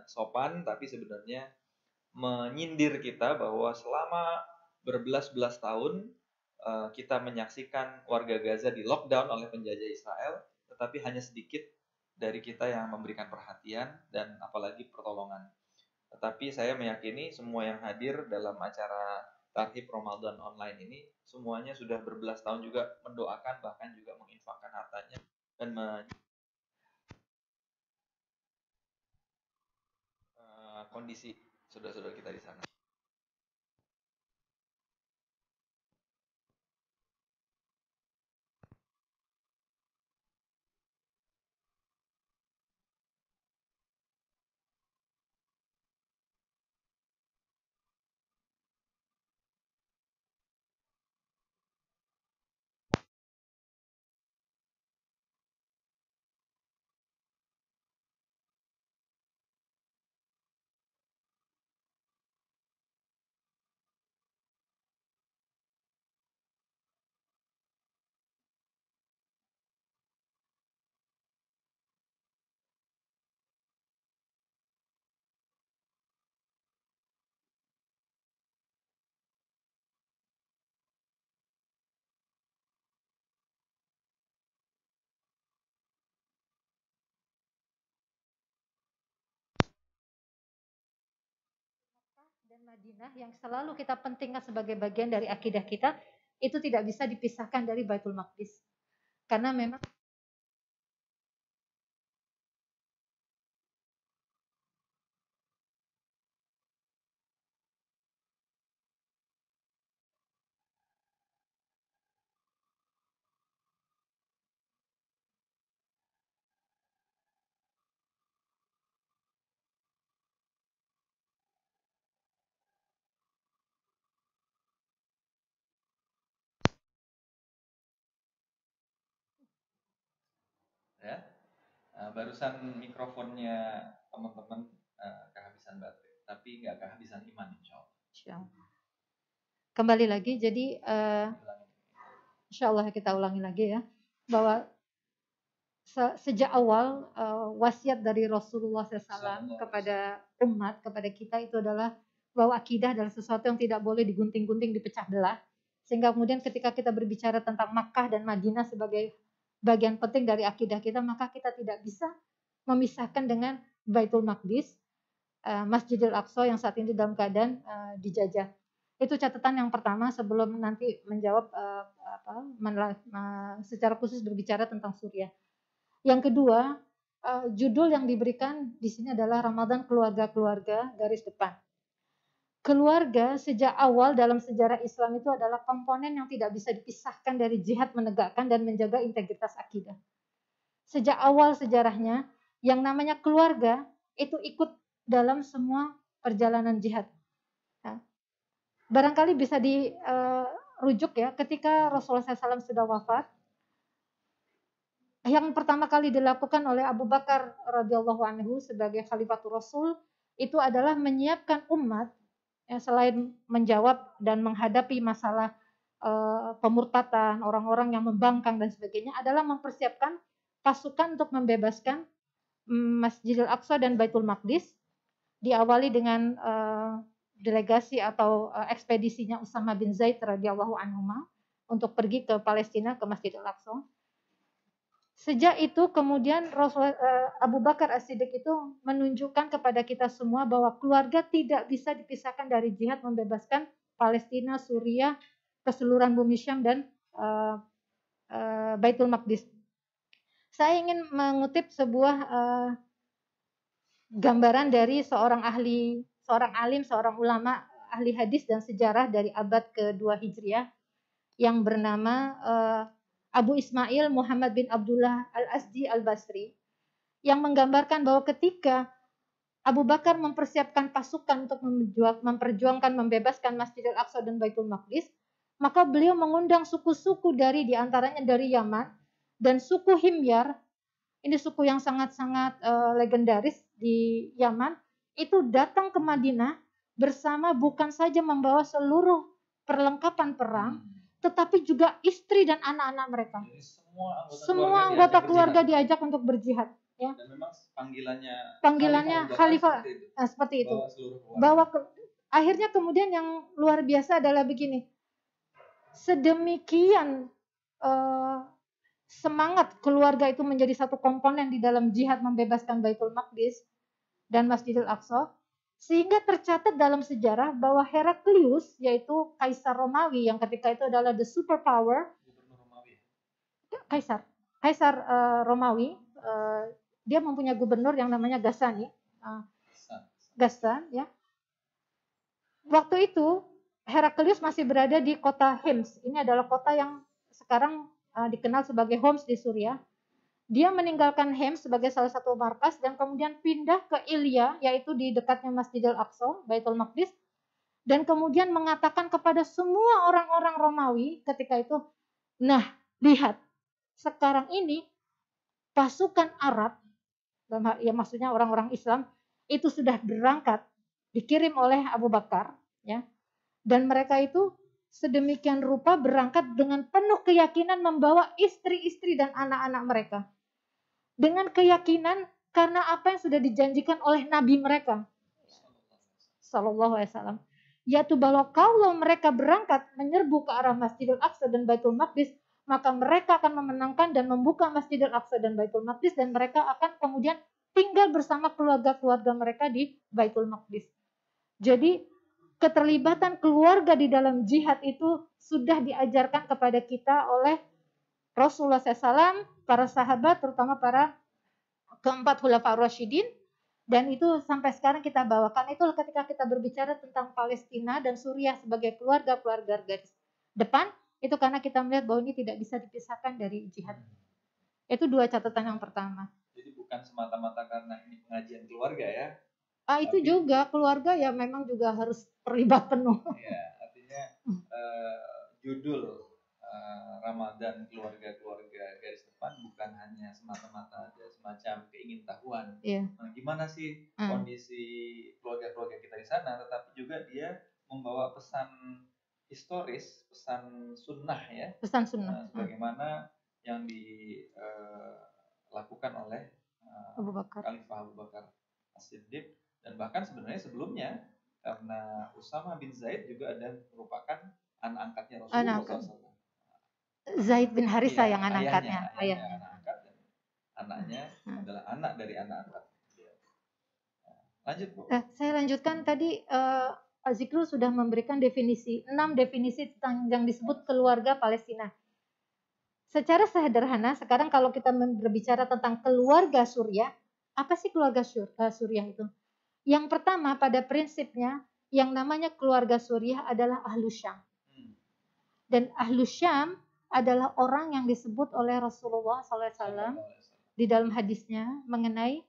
sopan, tapi sebenarnya menyindir kita bahwa selama berbelas-belas tahun kita menyaksikan warga Gaza di lockdown oleh penjajah Israel, tetapi hanya sedikit dari kita yang memberikan perhatian dan apalagi pertolongan. Tetapi saya meyakini semua yang hadir dalam acara Tarhib Ramadan online ini semuanya sudah berbelas tahun juga mendoakan, bahkan juga menginfakkan hartanya dan kondisi saudara-saudara kita di sana. dan Madinah yang selalu kita pentingkan sebagai bagian dari akidah kita, itu tidak bisa dipisahkan dari Baitul Maqdis. Karena memang Ya. Barusan mikrofonnya teman-teman kehabisan baterai, tapi nggak kehabisan iman, insya Allah. Kembali lagi, jadi insya Allah kita ulangi lagi ya, bahwa sejak awal wasiat dari Rasulullah SAW kepada umat, kepada kita itu adalah bahwa akidah adalah sesuatu yang tidak boleh digunting-gunting, dipecah belah. Sehingga kemudian ketika kita berbicara tentang Makkah dan Madinah sebagai bagian penting dari akidah kita, maka kita tidak bisa memisahkan dengan Baitul Maqdis, Masjidil Aqsa yang saat ini dalam keadaan dijajah. Itu catatan yang pertama sebelum nanti menjawab secara khusus berbicara tentang Suriah. Yang kedua, judul yang diberikan di sini adalah Ramadan Keluarga-Keluarga garis depan. Keluarga sejak awal dalam sejarah Islam itu adalah komponen yang tidak bisa dipisahkan dari jihad menegakkan dan menjaga integritas akidah. Sejak awal sejarahnya, yang namanya keluarga itu ikut dalam semua perjalanan jihad. Barangkali bisa dirujuk ya, ketika Rasulullah SAW sudah wafat, yang pertama kali dilakukan oleh Abu Bakar radhiyallahu anhu sebagai Khalifatul Rasul itu adalah menyiapkan umat, ya, selain menjawab dan menghadapi masalah pemurtatan, orang-orang yang membangkang dan sebagainya, adalah mempersiapkan pasukan untuk membebaskan Masjidil Aqsa dan Baitul Maqdis, diawali dengan delegasi atau ekspedisinya Usama bin Zaid radhiyallahu anhuma untuk pergi ke Palestina, ke Masjidil Aqsa. Sejak itu kemudian Abu Bakar As-Siddiq itu menunjukkan kepada kita semua bahwa keluarga tidak bisa dipisahkan dari jihad membebaskan Palestina, Suriah, keseluruhan bumi Syam dan Baitul Maqdis. Saya ingin mengutip sebuah gambaran dari seorang alim, seorang ulama, ahli hadis dan sejarah dari abad ke-2 Hijriah yang bernama Abu Ismail Muhammad bin Abdullah Al-Azdi Al-Basri, yang menggambarkan bahwa ketika Abu Bakar mempersiapkan pasukan untuk memperjuangkan membebaskan Masjidil Aqsa dan Baitul Maqdis, maka beliau mengundang suku-suku di antaranya dari Yaman dan suku Himyar. Ini suku yang sangat-sangat legendaris di Yaman, itu datang ke Madinah bersama bukan saja membawa seluruh perlengkapan perang, tetapi juga istri dan anak-anak mereka. Jadi semua anggota keluarga diajak untuk berjihad. Ya. Dan memang panggilannya Khalifah seperti itu. Akhirnya kemudian yang luar biasa adalah begini. Sedemikian semangat keluarga itu menjadi satu komponen di dalam jihad membebaskan Baitul Maqdis dan Masjidil Aqsa, sehingga tercatat dalam sejarah bahwa Heraklius, yaitu Kaisar Romawi yang ketika itu adalah the superpower, Kaisar Romawi, dia mempunyai gubernur yang namanya Ghassan, ya. Waktu itu Heraklius masih berada di kota Hims. Ini adalah kota yang sekarang dikenal sebagai Homs di Suriah. Dia meninggalkan Hims sebagai salah satu markas dan kemudian pindah ke Ilya, yaitu di dekatnya Masjidil Aqsa, Baitul Maqdis, dan kemudian mengatakan kepada semua orang-orang Romawi ketika itu, nah, lihat, sekarang ini pasukan Arab, ya maksudnya orang-orang Islam, itu sudah berangkat, dikirim oleh Abu Bakar, ya, dan mereka itu sedemikian rupa berangkat dengan penuh keyakinan membawa istri-istri dan anak-anak mereka. Dengan keyakinan karena apa yang sudah dijanjikan oleh Nabi mereka, Sallallahu Alaihi Wasallam, yaitu bahwa kalau mereka berangkat menyerbu ke arah Masjidil Aqsa dan Baitul Maqdis, maka mereka akan memenangkan dan membuka Masjidil Aqsa dan Baitul Maqdis, dan mereka akan kemudian tinggal bersama keluarga-keluarga mereka di Baitul Maqdis. Jadi keterlibatan keluarga di dalam jihad itu sudah diajarkan kepada kita oleh Rasulullah SAW, para sahabat, terutama para keempat Khulafaur Rasyidin, dan itu sampai sekarang kita bawakan. Itu ketika kita berbicara tentang Palestina dan Suriah sebagai keluarga garis depan, itu karena kita melihat bahwa ini tidak bisa dipisahkan dari jihad. Itu dua catatan yang pertama. Jadi bukan semata-mata karena ini pengajian keluarga ya. Itu juga keluarga ya memang juga harus terlibat penuh. Ya, artinya judul Ramadan keluarga garis depan bukan hanya semata-mata ada semacam keingintahuan. Nah, gimana sih kondisi keluarga-keluarga kita di sana, tetapi juga dia membawa pesan historis, pesan sunnah ya. Pesan sunnah. Sebagaimana yang dilakukan oleh Khalifah Abu Bakar As-Siddiq, dan bahkan sebenarnya sebelumnya karena Usama bin Zaid juga ada merupakan anak angkatnya Rasulullah SAW. Zaid bin Haritha yang anak angkatnya. Ayahnya anak angkat, dan anaknya adalah anak dari anak angkat. Lanjut Bu. Saya lanjutkan tadi. Pak Zikrul sudah memberikan 6 definisi tentang yang disebut keluarga Palestina. Secara sederhana, sekarang kalau kita berbicara tentang keluarga Suriah, apa sih keluarga Suriah itu? Yang pertama, pada prinsipnya, yang namanya keluarga Suriah adalah Ahlus Syam. Dan Ahlus Syam adalah orang yang disebut oleh Rasulullah SAW di dalam hadisnya mengenai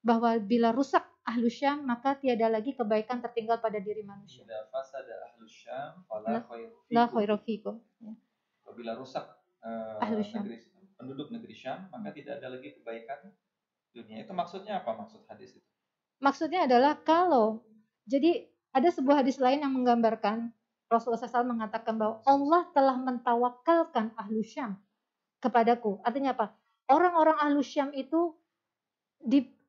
bahwa bila rusak Ahlus Syam, maka tiada lagi kebaikan tertinggal pada diri manusia. La khairu fikum. Apabila rusak penduduk negeri Syam, maka tidak ada lagi kebaikan dunia. Itu maksudnya apa maksud hadis itu? Maksudnya adalah jadi ada sebuah hadis lain yang menggambarkan Rasulullah SAW mengatakan bahwa Allah telah mentawakalkan Ahlus Syam kepadaku. Artinya apa? Orang-orang Ahlus Syam itu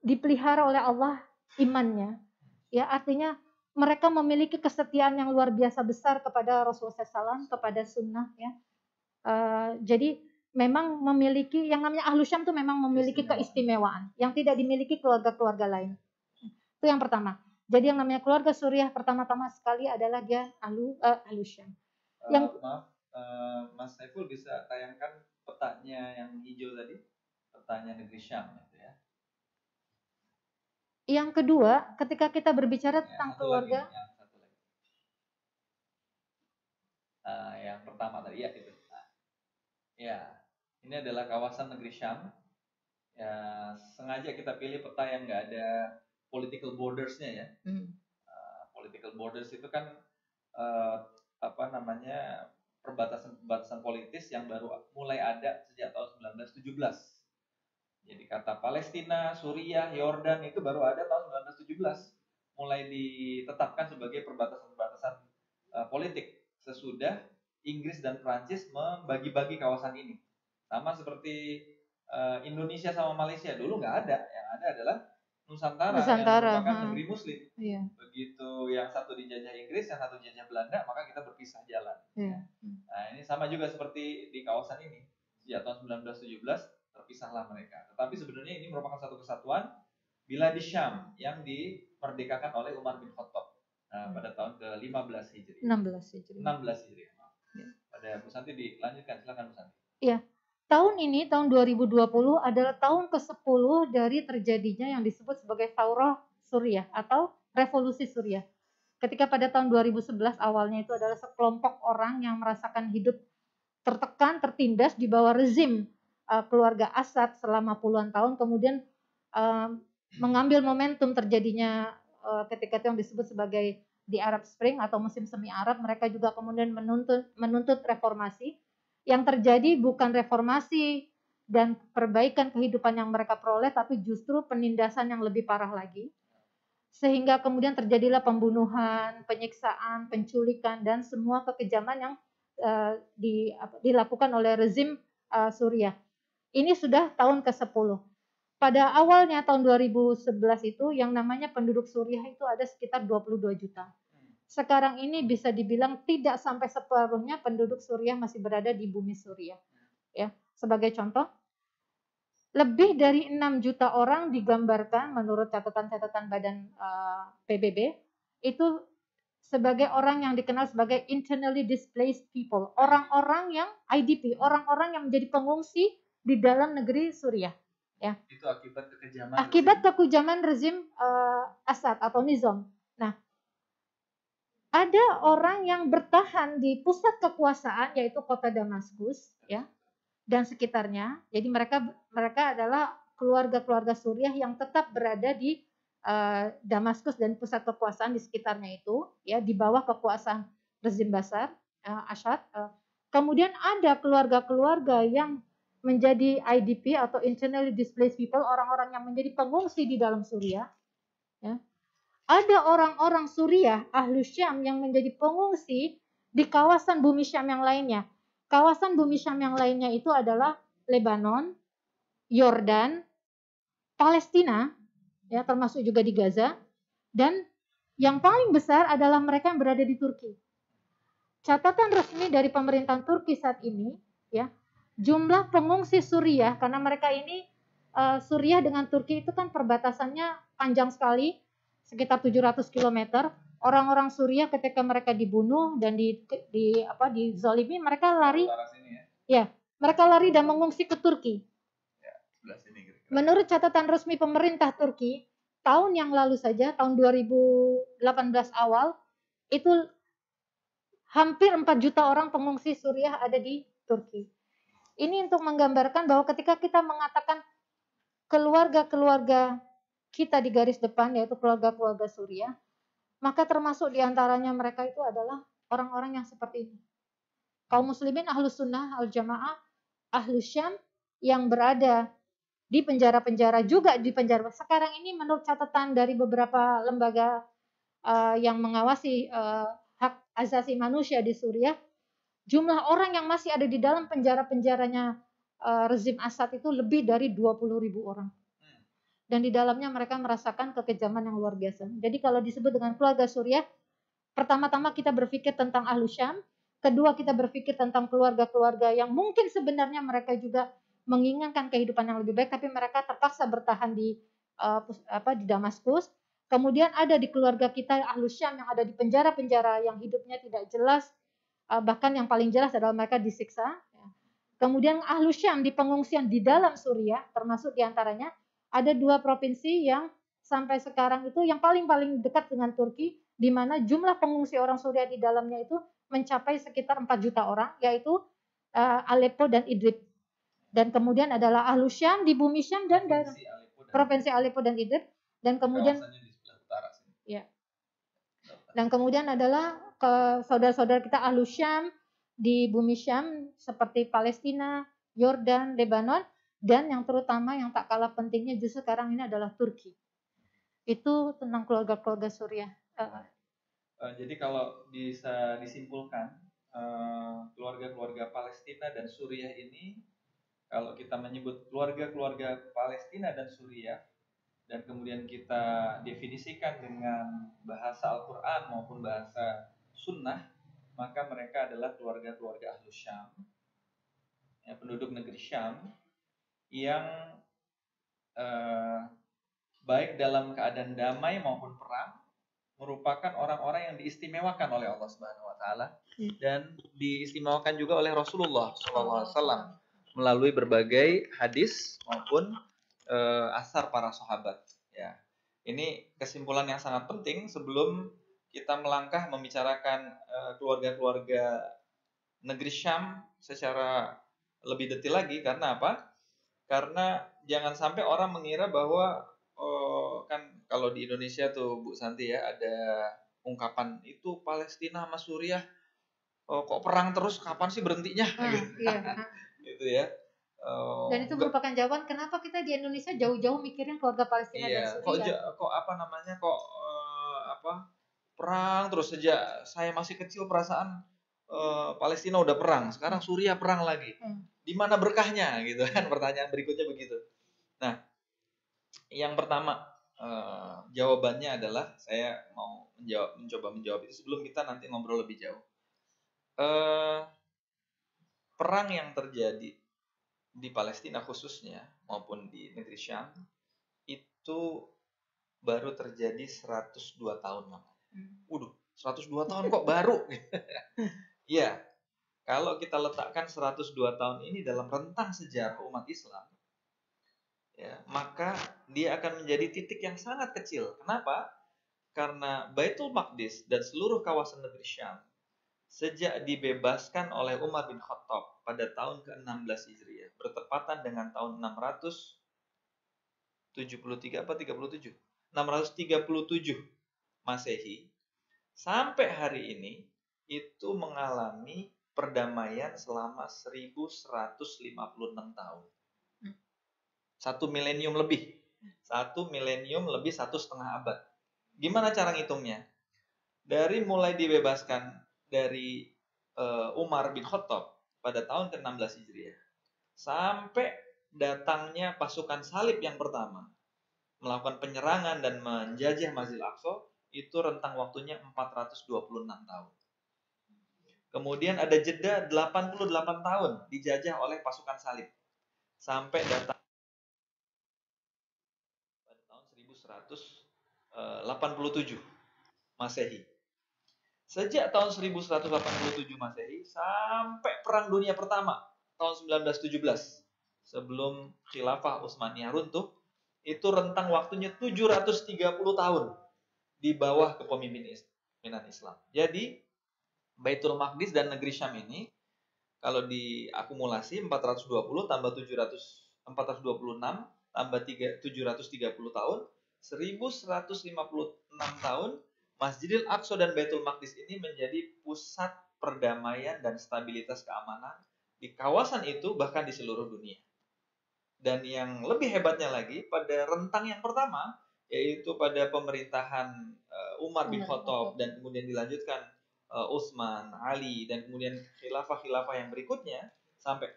dipelihara oleh Allah imannya. Ya, artinya mereka memiliki kesetiaan yang luar biasa besar kepada Rasulullah SAW, kepada sunnah. Ya. Jadi memang memiliki, yang namanya Ahlus Syam itu memang memiliki keistimewaan yang tidak dimiliki keluarga-keluarga lain. Itu yang pertama. Jadi yang namanya keluarga Suriah pertama-tama sekali adalah dia Ahlus Syam. Mas Saiful bisa tayangkan petanya yang hijau tadi, petanya negeri Syam gitu ya. Yang kedua, ketika kita berbicara tentang keluarga, yang pertama tadi ya itu. Ya, ini adalah kawasan negeri Syam. Ya, sengaja kita pilih peta yang nggak ada political borders-nya ya. Political borders itu kan perbatasan politis yang baru mulai ada sejak tahun 1917. Jadi kata Palestina, Suriah, Yordan itu baru ada tahun 1917. Mulai ditetapkan sebagai perbatasan politik sesudah Inggris dan Prancis membagi-bagi kawasan ini. Sama seperti Indonesia sama Malaysia dulu nggak ada. Yang ada adalah Nusantara yang merupakan negeri Muslim. Iya. Begitu yang satu dijajah Inggris, yang satu dijajah Belanda, maka kita berpisah jalan. Iya. Nah ini sama juga seperti di kawasan ini. Sejak tahun 1917 terpisahlah mereka. Tetapi sebenarnya ini merupakan satu kesatuan bila di Syam yang dimerdekakan oleh Umar bin Khattab pada tahun ke-15 Hijri. 16 Hijri. Ya. Pada Bu Santi dilanjutkan, silakan Bu Santi. Iya. Tahun ini, tahun 2020 adalah tahun ke-10 dari terjadinya yang disebut sebagai Thaurah Suriah atau Revolusi Suriah. Ketika pada tahun 2011 awalnya itu adalah sekelompok orang yang merasakan hidup tertekan, tertindas di bawah rezim keluarga Assad selama puluhan tahun, kemudian mengambil momentum terjadinya ketika itu yang disebut sebagai di Arab Spring atau musim semi Arab, mereka juga kemudian menuntut reformasi. Yang terjadi bukan reformasi dan perbaikan kehidupan yang mereka peroleh, tapi justru penindasan yang lebih parah lagi. Sehingga kemudian terjadilah pembunuhan, penyiksaan, penculikan, dan semua kekejaman yang dilakukan oleh rezim Suriah. Ini sudah tahun ke-10. Pada awalnya tahun 2011 itu yang namanya penduduk Suriah itu ada sekitar 22 juta. Sekarang ini bisa dibilang tidak sampai separuhnya penduduk Suriah masih berada di bumi Suriah. Ya, sebagai contoh, lebih dari 6 juta orang digambarkan menurut catatan-catatan Badan PBB itu sebagai orang yang dikenal sebagai internally displaced people, orang-orang yang IDP, orang-orang yang menjadi pengungsi di dalam negeri Suriah. Ya. Itu akibat kekejaman rezim Assad atau Nizam. Nah, ada orang yang bertahan di pusat kekuasaan yaitu kota Damaskus, ya, dan sekitarnya. Jadi mereka adalah keluarga-keluarga Suriah yang tetap berada di Damaskus dan pusat kekuasaan di sekitarnya itu, ya, di bawah kekuasaan rezim Bashar Assad. Kemudian ada keluarga-keluarga yang menjadi IDP atau internally displaced people, orang-orang yang menjadi pengungsi di dalam Suriah. Ya. Ada orang-orang Suriah, Ahlu Syam yang menjadi pengungsi di kawasan bumi Syam yang lainnya. Kawasan bumi Syam yang lainnya itu adalah Lebanon, Yordan, Palestina, ya, termasuk juga di Gaza, dan yang paling besar adalah mereka yang berada di Turki. Catatan resmi dari pemerintahan Turki saat ini, ya, jumlah pengungsi Suriah, karena mereka ini Suriah dengan Turki itu kan perbatasannya panjang sekali, sekitar 700 km. Orang-orang Suriah ketika mereka dibunuh dan dizalimi, mereka lari, ya, mereka lari dan mengungsi ke Turki. Menurut catatan resmi pemerintah Turki, tahun yang lalu saja, tahun 2018 awal, itu hampir 4 juta orang pengungsi Suriah ada di Turki. Ini untuk menggambarkan bahwa ketika kita mengatakan keluarga-keluarga kita di garis depan, yaitu keluarga-keluarga Suriah, maka termasuk diantaranya mereka itu adalah orang-orang yang seperti ini. Kaum muslimin Ahlus Sunnah, Al-Jamaah, Ahlus Syam yang berada di penjara-penjara, juga di penjara. Sekarang ini menurut catatan dari beberapa lembaga yang mengawasi hak asasi manusia di Suriah, jumlah orang yang masih ada di dalam penjara-penjaranya rezim Assad itu lebih dari 20.000 orang. Dan di dalamnya mereka merasakan kekejaman yang luar biasa. Jadi kalau disebut dengan keluarga Suriah, pertama-tama kita berpikir tentang Ahlu Syam, kedua kita berpikir tentang keluarga-keluarga yang mungkin sebenarnya mereka juga menginginkan kehidupan yang lebih baik, tapi mereka terpaksa bertahan di Damaskus. Kemudian ada di keluarga kita Ahlu Syam yang ada di penjara-penjara yang hidupnya tidak jelas, bahkan yang paling jelas adalah mereka disiksa. Kemudian Ahlu Syam di pengungsian di dalam Suriah, termasuk diantaranya ada 2 provinsi yang sampai sekarang itu yang paling dekat dengan Turki, di mana jumlah pengungsi orang Suriah di dalamnya itu mencapai sekitar 4 juta orang, yaitu Aleppo dan Idlib. Dan kemudian adalah Ahlu Syam di bumi Syam dan provinsi Aleppo dan Idlib, dan kemudian ya. Dan kemudian adalah saudara-saudara kita Ahlu Syam di bumi Syam seperti Palestina, Yordan, Lebanon, dan yang terutama yang tak kalah pentingnya justru sekarang ini adalah Turki. Itu tentang keluarga-keluarga Suriah. Jadi kalau bisa disimpulkan, keluarga-keluarga Palestina dan Suriah ini, kalau kita menyebut keluarga-keluarga Palestina dan Suriah, dan kemudian kita definisikan dengan bahasa Al-Quran maupun bahasa Sunnah, maka mereka adalah keluarga-keluarga Ahlu Syam, ya, penduduk negeri Syam, yang baik dalam keadaan damai maupun perang, merupakan orang-orang yang diistimewakan oleh Allah Subhanahu wa taala dan diistimewakan juga oleh Rasulullah SAW melalui berbagai hadis maupun asar para sahabat, ya. Ini kesimpulan yang sangat penting sebelum kita melangkah membicarakan keluarga-keluarga negeri Syam secara lebih detail lagi. Karena apa? Karena jangan sampai orang mengira bahwa kan kalau di Indonesia tuh Bu Santi ya, ada ungkapan itu Palestina sama Suriah kok perang terus, kapan sih berhentinya? Gitu. Iya. Gitu ya. Dan itu merupakan jawaban kenapa kita di Indonesia jauh-jauh mikirin keluarga Palestina dan Suriah. Perang terus. Sejak saya masih kecil perasaan Palestina udah perang, sekarang Suriah perang lagi. Di mana berkahnya gitu kan? Pertanyaan berikutnya begitu. Nah, yang pertama jawabannya adalah, saya mau mencoba menjawab itu sebelum kita nanti ngobrol lebih jauh. Perang yang terjadi di Palestina khususnya maupun di negeri Syam itu baru terjadi 102 tahun lamanya. 102 tahun kok baru? Iya, kalau kita letakkan 102 tahun ini dalam rentang sejarah umat Islam, ya, maka dia akan menjadi titik yang sangat kecil. Kenapa? Karena Baitul Maqdis dan seluruh kawasan negeri Syam sejak dibebaskan oleh Umar bin Khattab pada tahun ke-16 Hijriah, bertepatan dengan tahun 673 apa 37? 637 Masehi, sampai hari ini itu mengalami perdamaian selama 1156 tahun. 1 milenium lebih. 1 milenium lebih 1,5 abad. Gimana cara ngitungnya? Dari mulai dibebaskan dari Umar bin Khattab pada tahun ke-16 Hijriah sampai datangnya pasukan salib yang pertama melakukan penyerangan dan menjajah Masjidil Aqsa, itu rentang waktunya 426 tahun. Kemudian ada jeda 88 tahun dijajah oleh pasukan salib sampai datang pada tahun 1187 Masehi. Sejak tahun 1187 Masehi sampai Perang Dunia Pertama tahun 1917, sebelum Khilafah Utsmaniyah runtuh, itu rentang waktunya 730 tahun di bawah kepemimpinan Islam. Jadi Baitul Maqdis dan negeri Syam ini kalau diakumulasi 420 tambah 426 tambah 730 tahun, 1156 tahun, Masjidil Aqsa dan Baitul Maqdis ini menjadi pusat perdamaian dan stabilitas keamanan di kawasan itu, bahkan di seluruh dunia. Dan yang lebih hebatnya lagi, pada rentang yang pertama, yaitu pada pemerintahan Umar bin Khattab dan kemudian dilanjutkan Utsman, Ali, dan kemudian khilafah-khilafah yang berikutnya sampai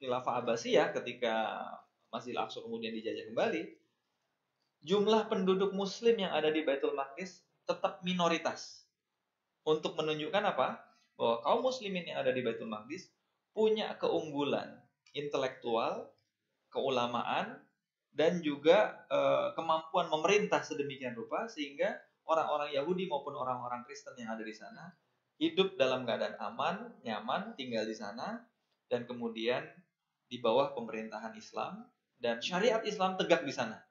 khilafah Abbasiyah ketika Masjidil Aqsa kemudian dijajah kembali, jumlah penduduk muslim yang ada di Baitul Maqdis tetap minoritas. Untuk menunjukkan apa? Bahwa kaum muslimin yang ada di Baitul Maqdis punya keunggulan intelektual, keulamaan, dan juga kemampuan memerintah sedemikian rupa sehingga orang-orang Yahudi maupun orang-orang Kristen yang ada di sana hidup dalam keadaan aman, nyaman, tinggal di sana, dan kemudian di bawah pemerintahan Islam, dan syariat Islam tegak di sana.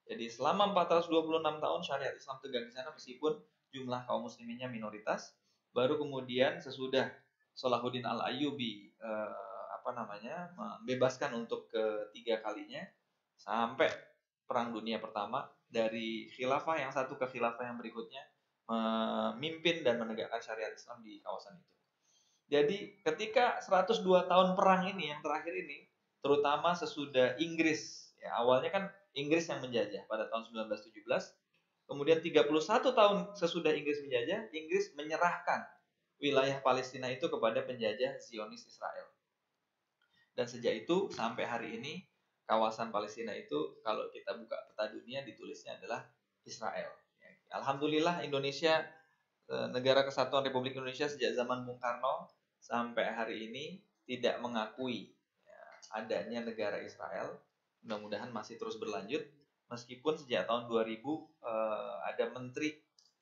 Jadi selama 426 tahun syariat Islam tegak di sana meskipun jumlah kaum musliminnya minoritas. Baru kemudian sesudah Salahuddin Al-Ayyubi membebaskan untuk ketiga kalinya sampai Perang Dunia Pertama, dari khilafah yang satu ke khilafah yang berikutnya memimpin dan menegakkan syariat Islam di kawasan itu. Jadi ketika 102 tahun perang ini yang terakhir ini, terutama sesudah Inggris, ya awalnya kan Inggris yang menjajah pada tahun 1917, kemudian 31 tahun sesudah Inggris menjajah, Inggris menyerahkan wilayah Palestina itu kepada penjajah Zionis Israel. Dan sejak itu sampai hari ini kawasan Palestina itu kalau kita buka peta dunia ditulisnya adalah Israel. Alhamdulillah Indonesia, Negara Kesatuan Republik Indonesia sejak zaman Bung Karno sampai hari ini tidak mengakui adanya negara Israel. Mudah-mudahan masih terus berlanjut meskipun sejak tahun 2000 ada Menteri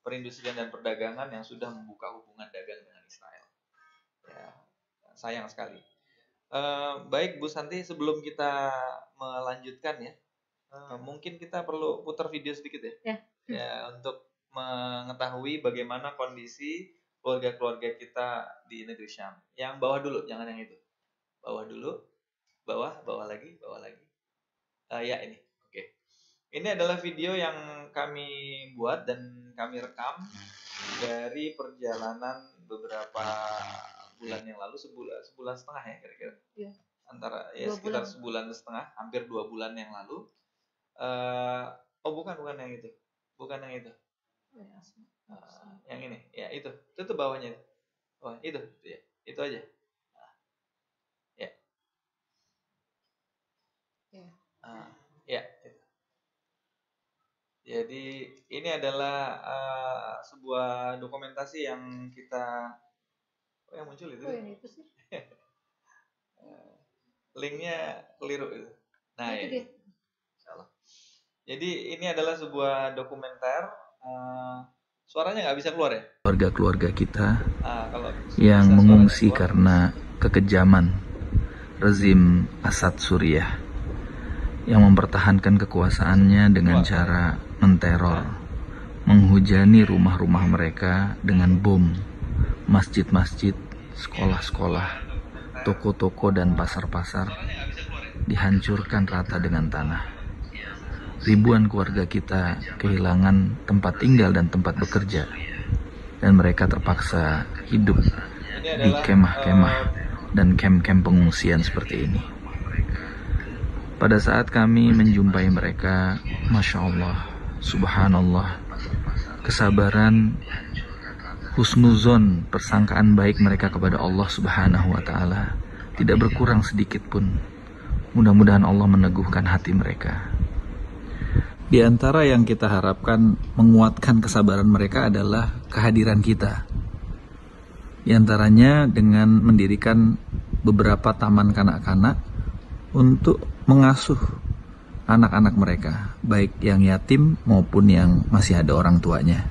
Perindustrian dan Perdagangan yang sudah membuka hubungan dagang dengan Israel. Ya, sayang sekali. Baik Bu Santi, sebelum kita melanjutkan ya, mungkin kita perlu putar video sedikit ya. Ya, untuk mengetahui bagaimana kondisi keluarga-keluarga kita di negeri Syam. Yang bawah dulu, jangan yang itu. Bawah dulu, bawah lagi. Ya ini, oke. Ini adalah video yang kami buat dan kami rekam dari perjalanan beberapa bulan yang lalu, sebulan setengah ya kira-kira. Iya. Antara ya sekitar sebulan setengah, hampir 2 bulan yang lalu. Bukan yang itu. Bukan yang itu. Yang ini, ya itu bawahnya itu. Oh, itu ya. Itu aja. Ya. Ya, itu. Jadi ini adalah sebuah dokumentasi yang kita yang muncul itu. Yang itu sih. Linknya keliru itu. Nah, ini. Insyaallah. Jadi ini adalah sebuah dokumenter Suaranya nggak bisa keluar ya? Keluarga-keluarga kita Kalau yang bisa mengungsi suaranya keluar. karena kekejaman rezim Asad Suriah yang mempertahankan kekuasaannya dengan cara menteror, menghujani rumah-rumah mereka dengan bom, masjid-masjid, sekolah-sekolah, toko-toko dan pasar-pasar dihancurkan rata dengan tanah. Ribuan keluarga kita kehilangan tempat tinggal dan tempat bekerja, dan mereka terpaksa hidup di kemah-kemah dan kem-kem pengungsian seperti ini. Pada saat kami menjumpai mereka, Masya Allah, Subhanallah, kesabaran, husnuzon, persangkaan baik mereka kepada Allah Subhanahu wa Ta'ala tidak berkurang sedikit pun. Mudah-mudahan Allah meneguhkan hati mereka. Di antara yang kita harapkan menguatkan kesabaran mereka adalah kehadiran kita. Di antaranya dengan mendirikan beberapa taman kanak-kanak untuk mengasuh anak-anak mereka, baik yang yatim maupun yang masih ada orang tuanya.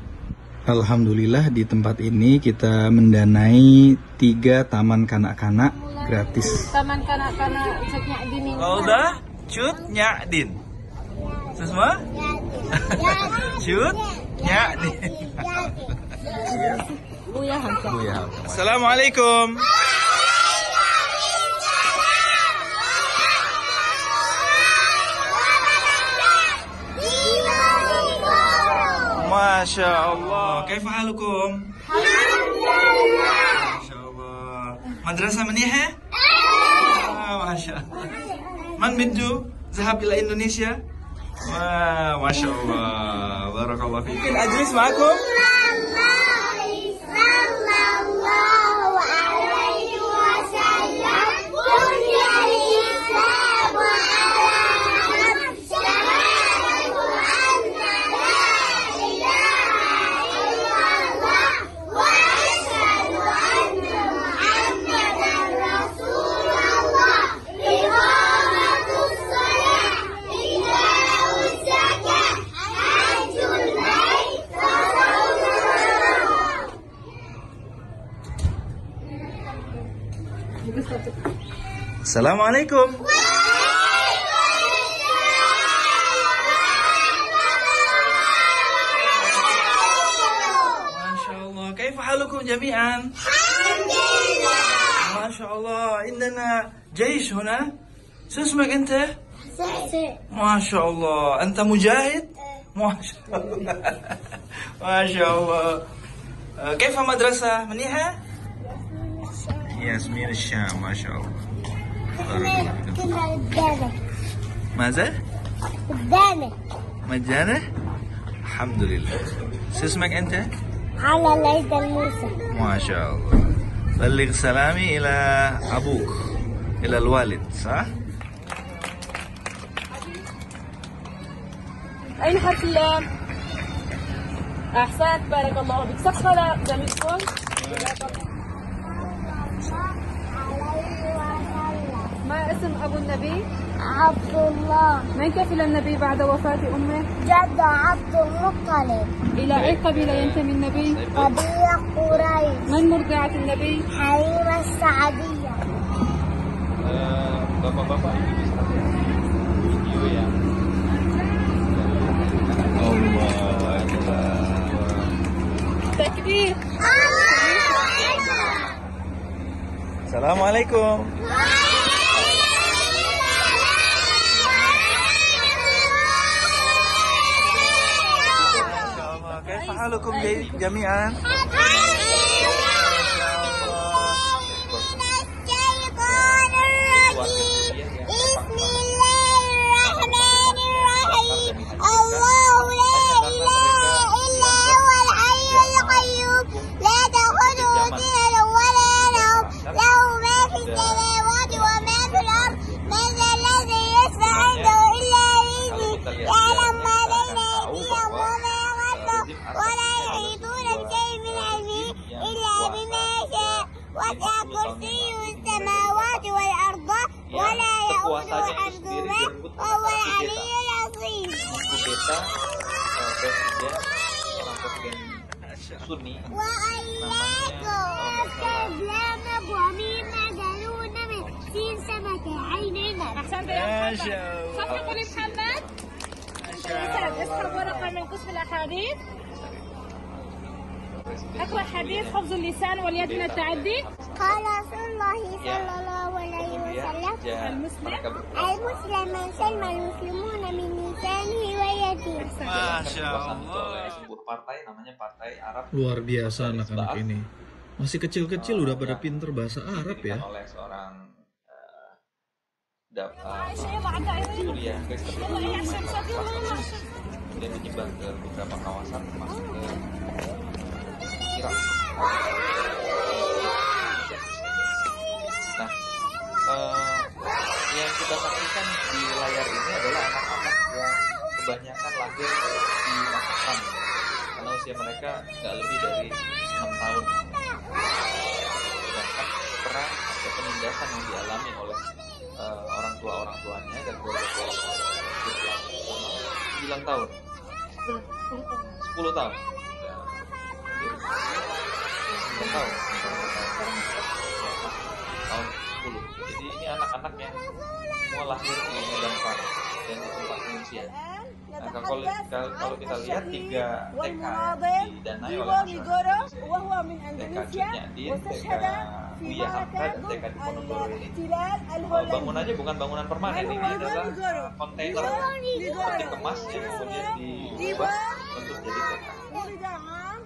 Alhamdulillah di tempat ini kita mendanai 3 taman kanak-kanak gratis. Taman kanak-kanak Cut Nyadin ini. Udah, Cut Nyadin. Semua? Cut Nyadin. Buya Hamzah. Assalamualaikum. Masya Allah. Kaifa halukum? Alhamdulillah. Masya Allah. Madrasah menihah? Masya Allah. Man bintu zahab ila Indonesia? Masya Allah. Barakallah fiik. Mungkin ajlis ma'akum? Assalamualaikum. Masya Allah. Kaifa halukum jami'an? Alhamdulillah. Masya Allah. Indana jaysh huna. شو اسمك انت؟ ما شاء الله. انت مجاهد؟ ما شاء الله. ما شاء الله. كيف مدرسة منيحة؟ ياسمين الشام. ما شاء الله. ماذا؟ قدامك مجانة؟ الحمد لله. شو اسمك انت؟ على العيد الموسى. ما شاء الله. بلغ سلامي الى ابوك، الى الوالد، صح؟ أين حرف اللام؟ أحسنت بارك الله بك. صفحة زميلكم. ما اسم أبو النبي؟ عبد الله. من كفل النبي بعد وفاة أمه؟ جد عبد المطلب. إلى أي قبيلة ينتمي النبي؟ قبيلة قريش. من مرضعة النبي؟ حليمة السعدية. Bapak-bapak ini bisa video ya. تكبير. Assalamualaikum. كيف حالكم جميعا؟ الله لا إله إلا هو الحي القيوم لا تأخذه سنة ولا نوم له ما في السماوات وما في الأرض من ذا الذي يشفع عنده إلا بإذنه يعلم ما بين أيديهم وما خلفهم ولا يحيطون بشيء من علمه إلا بما شاء وسع كرسيه السماوات والأرض ولا يؤوده حفظهما وهو العلي العظيم. Kudeta presiden, orang presiden Sunni. وأياكم استبلام وميمة دلون من سين سمكة عين عنب. أحسنت يا محمد. صفحة قولي محمد. اسحب ورقة من قسم الأحاديث. اقرأ حديث حفظ اللسان واليد من التعدي. قال رسول الله صلى الله عليه وسلم المسلم من سلم المسلمون من لسانه ويده. Masya oleh Allah. sebuah partai namanya Partai Arab. Luar biasa anak-anak ini. Masih kecil-kecil udah pada pinter bahasa Arab ya. Oleh seorang Suriah Kristen. Kemudian menyebar ke beberapa kawasan termasuk ke Irak. Nah, yang kita saksikan di layar ini adalah anak-anak yang kebanyakan lahir di masa Trump, karena usia mereka nggak lebih dari 6 tahun. Sedangkan perang atau penindasan yang dialami oleh orang tuanya dan keluarga selama 9 tahun, 10 tahun. 10 tahun. Tahun 10. Jadi ini anak-anak yang semua lahir di medan perang dan di tempat pengungsian. Nah, kalau kita lihat 3 TK yang didanai oleh masyarakat, TK Cutnyadin, TK Buya Hamka, dan TK di Ponorogo ini. Bangunannya bukan bangunan permanen, ini adalah kontainer dikemas ya, kemudian diubah untuk jadi TK.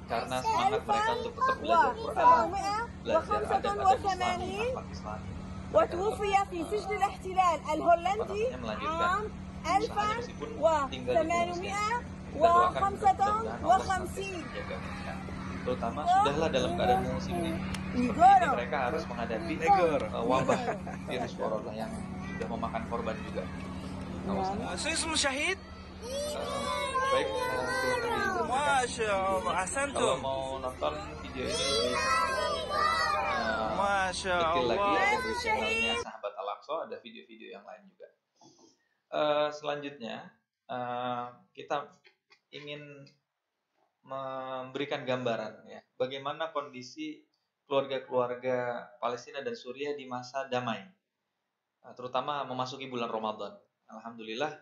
Karena semangat mereka untuk tetap belajar Quran, belajar adat-adat Islami, akhlak Islami. وتوفي في سجن الاحتلال الهولندي عام 1855. Terutama sudahlah dalam keadaan mengungsi seperti ini, mereka harus menghadapi wabah virus corona yang sudah memakan korban juga. Ismu syahid? Baik, silakan. Masya Allah, ahsantum. Kalau mau nonton video ini lebih Masya detail lagi, Allah. ada di channelnya Sahabat Al-Aqsa, ada video-video yang lain juga. Selanjutnya kita ingin memberikan gambaran ya, bagaimana kondisi keluarga-keluarga Palestina dan Suriah di masa damai, terutama memasuki bulan Ramadan. Alhamdulillah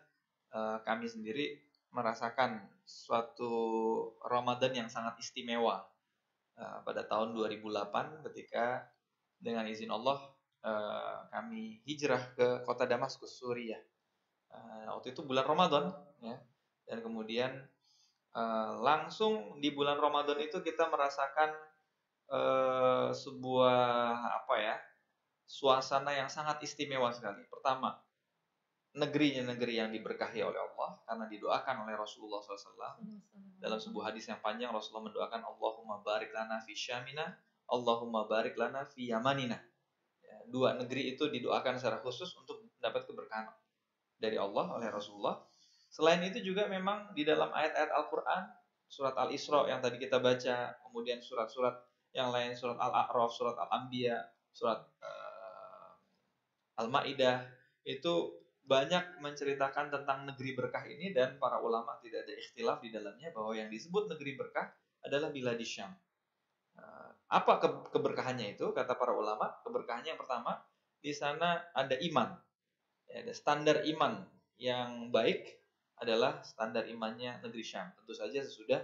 kami sendiri merasakan suatu Ramadan yang sangat istimewa pada tahun 2008 ketika dengan izin Allah kami hijrah ke kota Damaskus, Suriah. Waktu itu bulan Ramadan ya, dan kemudian langsung di bulan Ramadan itu kita merasakan sebuah suasana yang sangat istimewa sekali. Pertama, negerinya negeri yang diberkahi oleh Allah karena didoakan oleh Rasulullah SAW. Dalam sebuah hadis yang panjang Rasulullah mendoakan Allahumma barik lana fi syamina, Allahumma barik lana fi yamanina. Ya, 2 negeri itu didoakan secara khusus untuk mendapat keberkahan dari Allah oleh Rasulullah. Selain itu juga memang di dalam ayat-ayat Al-Quran, surat Al-Isra yang tadi kita baca, kemudian surat-surat yang lain, surat Al-A'raf, surat Al-Anbiya, surat Al-Ma'idah, itu banyak menceritakan tentang negeri berkah ini, dan para ulama tidak ada ikhtilaf di dalamnya bahwa yang disebut negeri berkah adalah Biladi Syam. Apa keberkahannya itu? Kata para ulama, keberkahannya yang pertama, di sana ada iman. Ya, ada standar iman yang baik adalah standar imannya negeri Syam. Tentu saja sesudah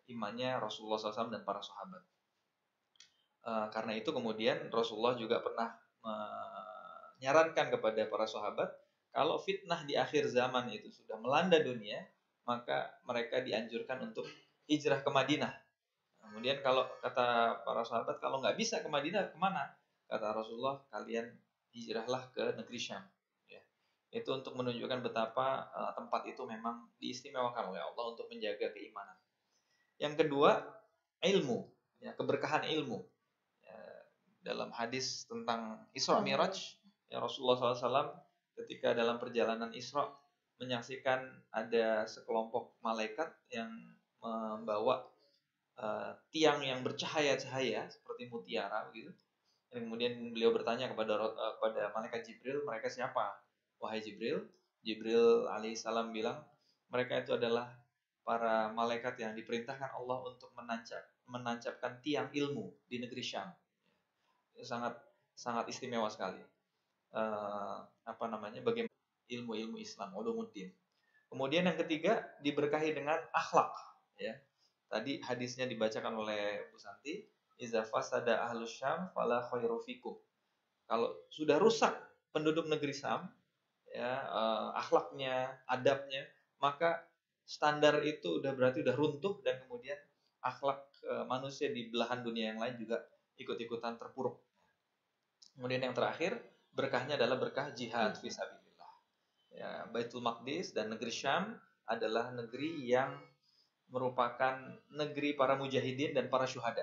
imannya Rasulullah SAW dan para sahabat. Karena itu kemudian Rasulullah juga pernah menyarankan kepada para sahabat, kalau fitnah di akhir zaman itu sudah melanda dunia, maka mereka dianjurkan untuk hijrah ke Madinah. Kemudian kalau kata para sahabat, kalau nggak bisa ke Madinah, kemana? Kata Rasulullah, kalian hijrahlah ke negeri Syam. Ya. Itu untuk menunjukkan betapa tempat itu memang diistimewakan oleh Allah untuk menjaga keimanan. Yang kedua, ilmu, ya, keberkahan ilmu. Ya, dalam hadis tentang Isra Mi'raj, ya, Rasulullah SAW ketika dalam perjalanan Isra menyaksikan ada sekelompok malaikat yang membawa tiang yang bercahaya-cahaya seperti mutiara begitu. Dan kemudian beliau bertanya kepada malaikat Jibril, mereka siapa? Wahai Jibril, Jibril alaihissalam bilang, mereka itu adalah para malaikat yang diperintahkan Allah untuk menancapkan tiang ilmu di negeri Syam. Sangat sangat istimewa sekali. Bagaimana ilmu-ilmu Islam, ulumuddin. Kemudian yang ketiga, diberkahi dengan akhlak, ya. Tadi hadisnya dibacakan oleh Bu Santi, iza fasada ahlus Syam fala khairu fikum. Kalau sudah rusak penduduk negeri Syam, ya, akhlaknya, adabnya, maka standar itu berarti udah runtuh, dan kemudian akhlak manusia di belahan dunia yang lain juga ikut-ikutan terpuruk. Kemudian yang terakhir, berkahnya adalah berkah jihad fisabilillah. Ya, Baitul Maqdis dan negeri Syam adalah negeri yang merupakan negeri para mujahidin dan para syuhada.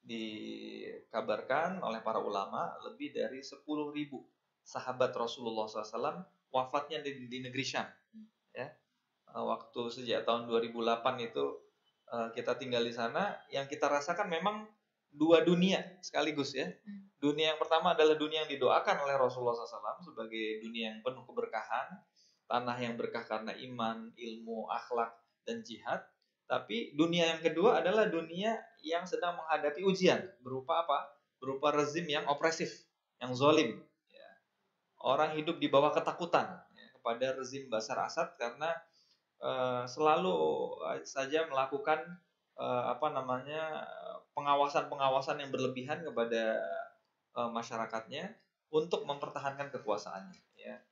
Dikabarkan oleh para ulama lebih dari 10.000 sahabat Rasulullah SAW wafatnya di negeri Syam. Ya. Waktu sejak tahun 2008 itu kita tinggal di sana, yang kita rasakan memang dua dunia sekaligus, ya. Dunia yang pertama adalah dunia yang didoakan oleh Rasulullah SAW sebagai dunia yang penuh keberkahan, tanah yang berkah karena iman, ilmu, akhlak, dan jihad. Tapi dunia yang kedua adalah dunia yang sedang menghadapi ujian. Berupa apa? Berupa rezim yang opresif, yang zalim. Ya. Orang hidup di bawah ketakutan, ya, kepada rezim Bashar Assad karena selalu saja melakukan pengawasan-pengawasan yang berlebihan kepada masyarakatnya untuk mempertahankan kekuasaannya. Ya.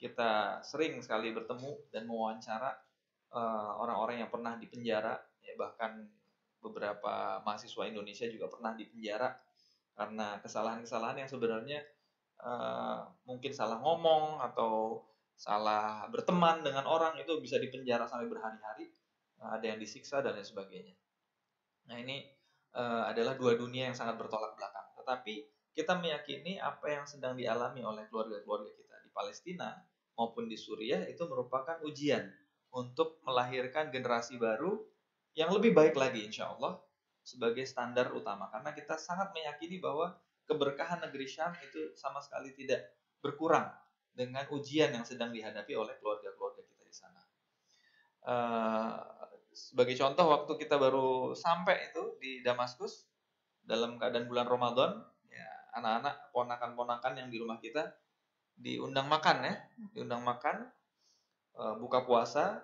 Kita sering sekali bertemu dan mewawancara orang-orang yang pernah dipenjara, ya, bahkan beberapa mahasiswa Indonesia juga pernah dipenjara karena kesalahan-kesalahan yang sebenarnya mungkin salah ngomong atau salah berteman dengan orang, itu bisa dipenjara sampai berhari-hari, ada yang disiksa dan lain sebagainya. Nah, ini adalah dua dunia yang sangat bertolak belakang. Tetapi kita meyakini apa yang sedang dialami oleh keluarga-keluarga kita di Palestina maupun di Suriah itu merupakan ujian untuk melahirkan generasi baru yang lebih baik lagi, insya Allah, sebagai standar utama. Karena kita sangat meyakini bahwa keberkahan negeri Syam itu sama sekali tidak berkurang dengan ujian yang sedang dihadapi oleh keluarga-keluarga kita di sana. Sebagai contoh, waktu kita baru sampai itu di Damaskus dalam keadaan bulan Ramadan, ya, anak-anak, ponakan-ponakan yang di rumah kita diundang makan, ya, diundang makan, buka puasa,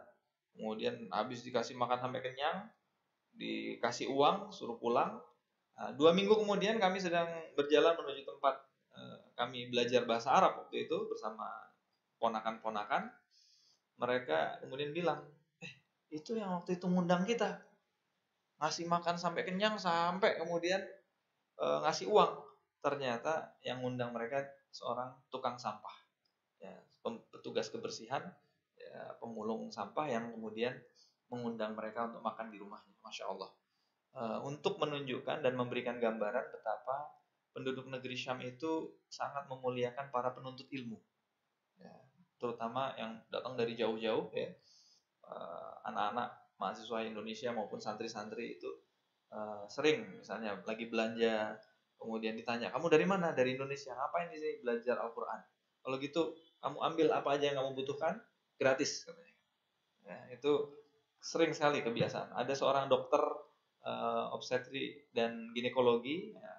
kemudian habis dikasih makan sampai kenyang, dikasih uang, suruh pulang. 2 minggu kemudian kami sedang berjalan menuju tempat kami belajar bahasa Arab waktu itu bersama ponakan-ponakan. Mereka kemudian bilang, itu yang waktu itu ngundang kita, ngasih makan sampai kenyang, sampai kemudian ngasih uang. Ternyata yang ngundang mereka seorang tukang sampah, ya, petugas kebersihan, ya, pemulung sampah yang kemudian mengundang mereka untuk makan di rumahnya. Masya Allah. Untuk menunjukkan dan memberikan gambaran betapa penduduk negeri Syam itu sangat memuliakan para penuntut ilmu, ya, terutama yang datang dari jauh-jauh, ya. Anak-anak mahasiswa Indonesia maupun santri-santri itu sering misalnya lagi belanja, kemudian ditanya, kamu dari mana? Dari Indonesia. Ngapain di sini? Belajar Al-Quran. Kalau gitu kamu ambil apa aja yang kamu butuhkan, gratis, katanya. Ya, itu sering sekali kebiasaan. Ada seorang dokter obstetri dan ginekologi, ya,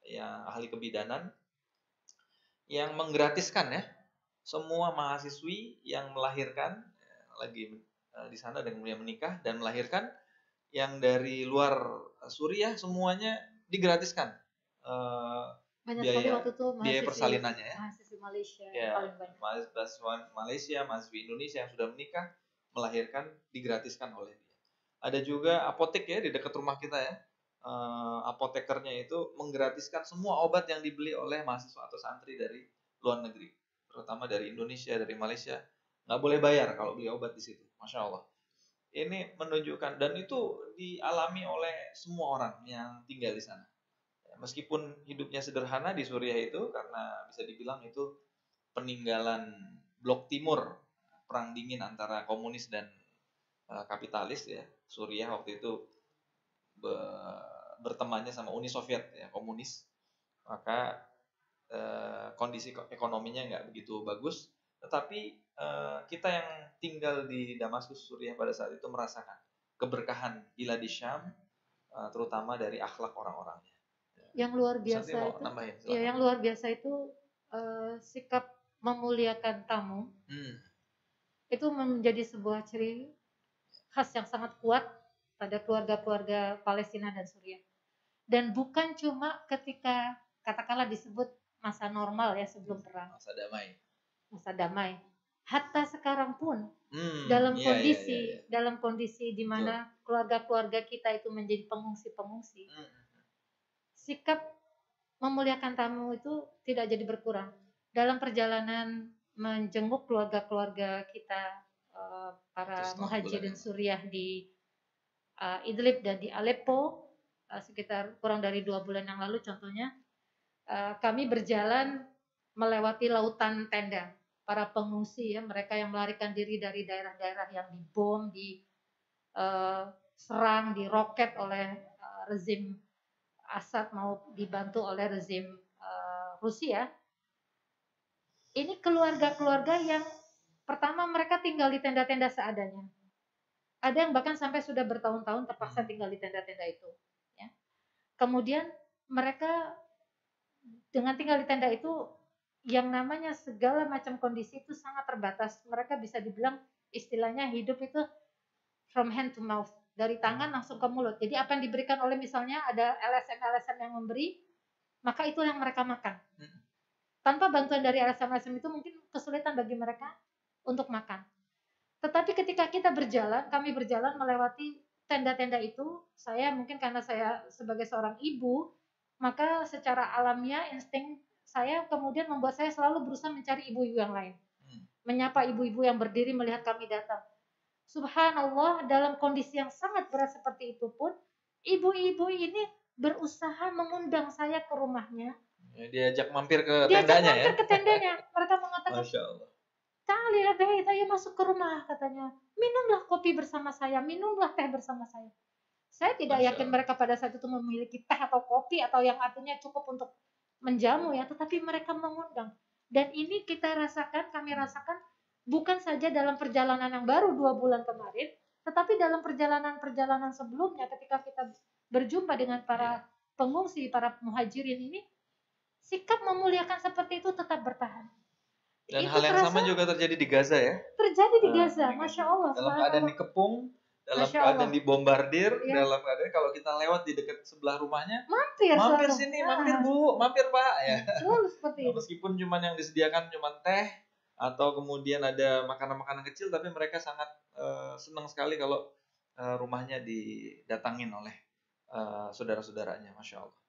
yang ahli kebidanan, yang menggratiskan, ya, semua mahasiswi yang melahirkan, ya, lagi di sana dan kemudian menikah dan melahirkan, yang dari luar Suriah semuanya digratiskan biaya persalinannya, ya. Mahasiswi Malaysia, Ya, paling banyak. mahasiswa Malaysia, mahasiswi Indonesia yang sudah menikah melahirkan digratiskan oleh dia. Ada juga apotek, ya, di dekat rumah kita, ya. Apotekernya itu menggratiskan semua obat yang dibeli oleh mahasiswa atau santri dari luar negeri, terutama dari Indonesia, dari Malaysia. Nggak boleh bayar kalau beli obat di situ. Masya Allah. Ini menunjukkan, dan itu dialami oleh semua orang yang tinggal di sana. Meskipun hidupnya sederhana di Suriah itu, karena bisa dibilang itu peninggalan blok timur, perang dingin antara komunis dan kapitalis, ya. Suriah waktu itu bertemannya sama Uni Soviet, ya, komunis. Maka kondisi ekonominya nggak begitu bagus. Tetapi kita yang tinggal di Damaskus, Suriah pada saat itu merasakan keberkahan bilad Syam, terutama dari akhlak orang-orangnya. Yang luar Ustaz biasa ini mau itu, nambahin, ya silakan. yang luar biasa itu sikap memuliakan tamu itu menjadi sebuah ciri khas yang sangat kuat pada keluarga-keluarga Palestina dan Suriah. Dan bukan cuma ketika katakanlah disebut masa normal ya sebelum perang, masa damai. Hatta sekarang pun dalam kondisi di mana keluarga-keluarga kita itu menjadi pengungsi-pengungsi, sikap memuliakan tamu itu tidak jadi berkurang. Dalam perjalanan menjenguk keluarga-keluarga kita, para muhajirin Suriah di Idlib dan di Aleppo, sekitar kurang dari 2 bulan yang lalu contohnya, kami berjalan melewati lautan tenda para pengungsi ya, mereka yang melarikan diri dari daerah-daerah yang dibom, diserang, diroket oleh rezim Assad mau dibantu oleh rezim Rusia. Ini keluarga-keluarga yang pertama mereka tinggal di tenda-tenda seadanya. Ada yang bahkan sampai sudah bertahun-tahun terpaksa tinggal di tenda-tenda itu. Ya. Kemudian mereka dengan tinggal di tenda itu, yang namanya segala macam kondisi itu sangat terbatas. Mereka bisa dibilang istilahnya hidup itu from hand to mouth, dari tangan langsung ke mulut. Jadi apa yang diberikan oleh misalnya ada LSM yang memberi, maka itu yang mereka makan. Tanpa bantuan dari LSM itu mungkin kesulitan bagi mereka untuk makan. Tetapi ketika kami berjalan melewati tenda-tenda itu, saya mungkin karena saya sebagai seorang ibu, maka secara alamiah insting saya kemudian membuat saya selalu berusaha mencari ibu-ibu yang lain. Menyapa ibu-ibu yang berdiri melihat kami datang. Subhanallah, dalam kondisi yang sangat berat seperti itu pun, ibu-ibu ini berusaha mengundang saya ke rumahnya. Diajak mampir ke tendanya ya? Ke tendanya. Mereka mengatakan, Masya Allah. "Ta'ali ya bait, ayo masuk ke rumah," katanya. "Minumlah kopi bersama saya, minumlah teh bersama saya." Saya tidak yakin mereka pada saat itu memiliki teh atau kopi atau yang artinya cukup untuk menjamu ya, tetapi mereka mengundang. Dan ini kami rasakan bukan saja dalam perjalanan yang baru 2 bulan kemarin, tetapi dalam perjalanan sebelumnya ketika kita berjumpa dengan para pengungsi, para muhajirin ini, sikap memuliakan seperti itu tetap bertahan. Dan hal yang sama juga terjadi di Gaza ya? Terjadi di Gaza, Masya Allah. Dalam keadaan dikepung, dalam keadaan dibombardir, dalam keadaan kalau kita lewat di dekat sebelah rumahnya, mampir sini, mampir Bu, mampir Pak ya. Selalu seperti itu. Meskipun cuman yang disediakan cuman teh atau kemudian ada makanan-makanan kecil, tapi mereka sangat senang sekali kalau rumahnya didatangin oleh saudara-saudaranya, Masya Allah.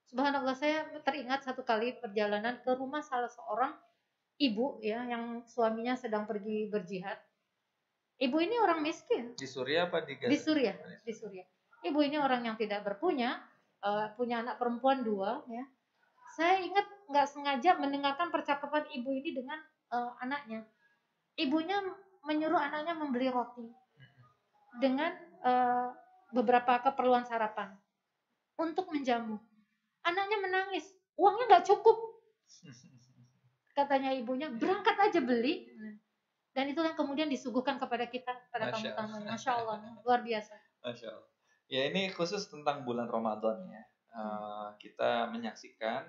Subhanallah, saya teringat satu kali perjalanan ke rumah salah seorang ibu ya yang suaminya sedang pergi berjihad. Ibu ini orang miskin. Di Suriah apa di Gaza? Di Suriah. Ibu ini orang yang tidak berpunya, punya anak perempuan 2 ya. Saya ingat nggak sengaja mendengarkan percakapan ibu ini dengan anaknya. Ibunya menyuruh anaknya membeli roti dengan beberapa keperluan sarapan untuk menjamu. Anaknya menangis, uangnya nggak cukup. Katanya ibunya, berangkat aja beli. Dan itu yang kemudian disuguhkan kepada kita, pada tamu-tamu. Masya Allah, luar biasa. Masya Allah. Ya ini khusus tentang bulan Ramadan ya. Kita menyaksikan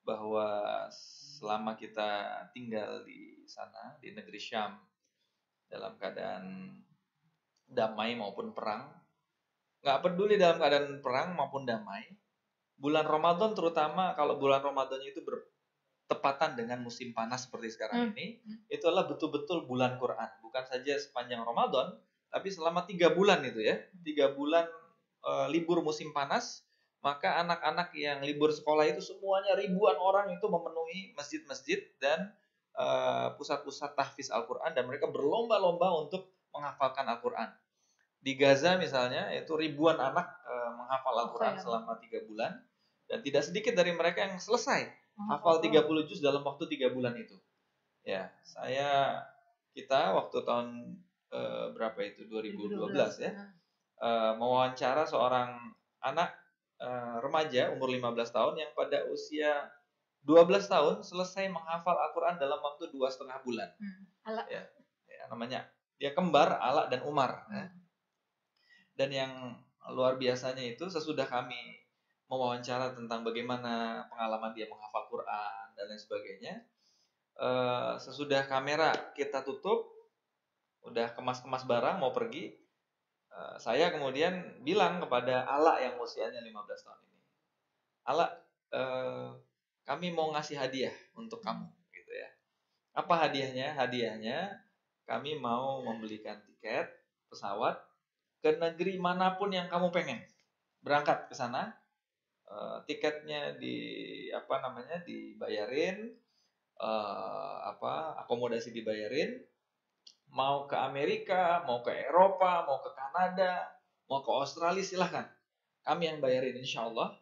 bahwa selama kita tinggal di sana, di negeri Syam, dalam keadaan damai maupun perang, nggak peduli dalam keadaan perang maupun damai, bulan Ramadan terutama kalau bulan Ramadannya itu bertepatan dengan musim panas seperti sekarang ini, itu adalah betul-betul bulan Quran. Bukan saja sepanjang Ramadan, tapi selama 3 bulan itu ya, 3 bulan libur musim panas, maka anak-anak yang libur sekolah itu semuanya ribuan orang itu memenuhi masjid-masjid dan pusat-pusat tahfiz Al-Quran, dan mereka berlomba-lomba untuk menghafalkan Al-Quran. Di Gaza misalnya, itu ribuan anak menghafal Al-Quran selama 3 bulan, dan tidak sedikit dari mereka yang selesai hafal 30 juz dalam waktu 3 bulan itu. Ya, kita waktu tahun berapa itu? 2012 ya. Mewawancara seorang anak remaja umur 15 tahun yang pada usia 12 tahun selesai menghafal Al-Quran dalam waktu 2,5 bulan. Ya, namanya dia kembar Ala dan Umar. Ya. Dan yang luar biasanya itu sesudah kami mewawancara tentang bagaimana pengalaman dia menghafal Quran dan lain sebagainya. Sesudah kamera kita tutup, udah kemas-kemas barang mau pergi, saya kemudian bilang kepada Ala yang usianya 15 tahun ini, Ala, kami mau ngasih hadiah untuk kamu, gitu ya. Apa hadiahnya? Hadiahnya kami mau membelikan tiket pesawat ke negeri manapun yang kamu pengen. Berangkat ke sana, tiketnya dibayarin, akomodasi dibayarin, mau ke Amerika, mau ke Eropa, mau ke Kanada, mau ke Australia, silahkan. Kami yang bayarin, insya Allah.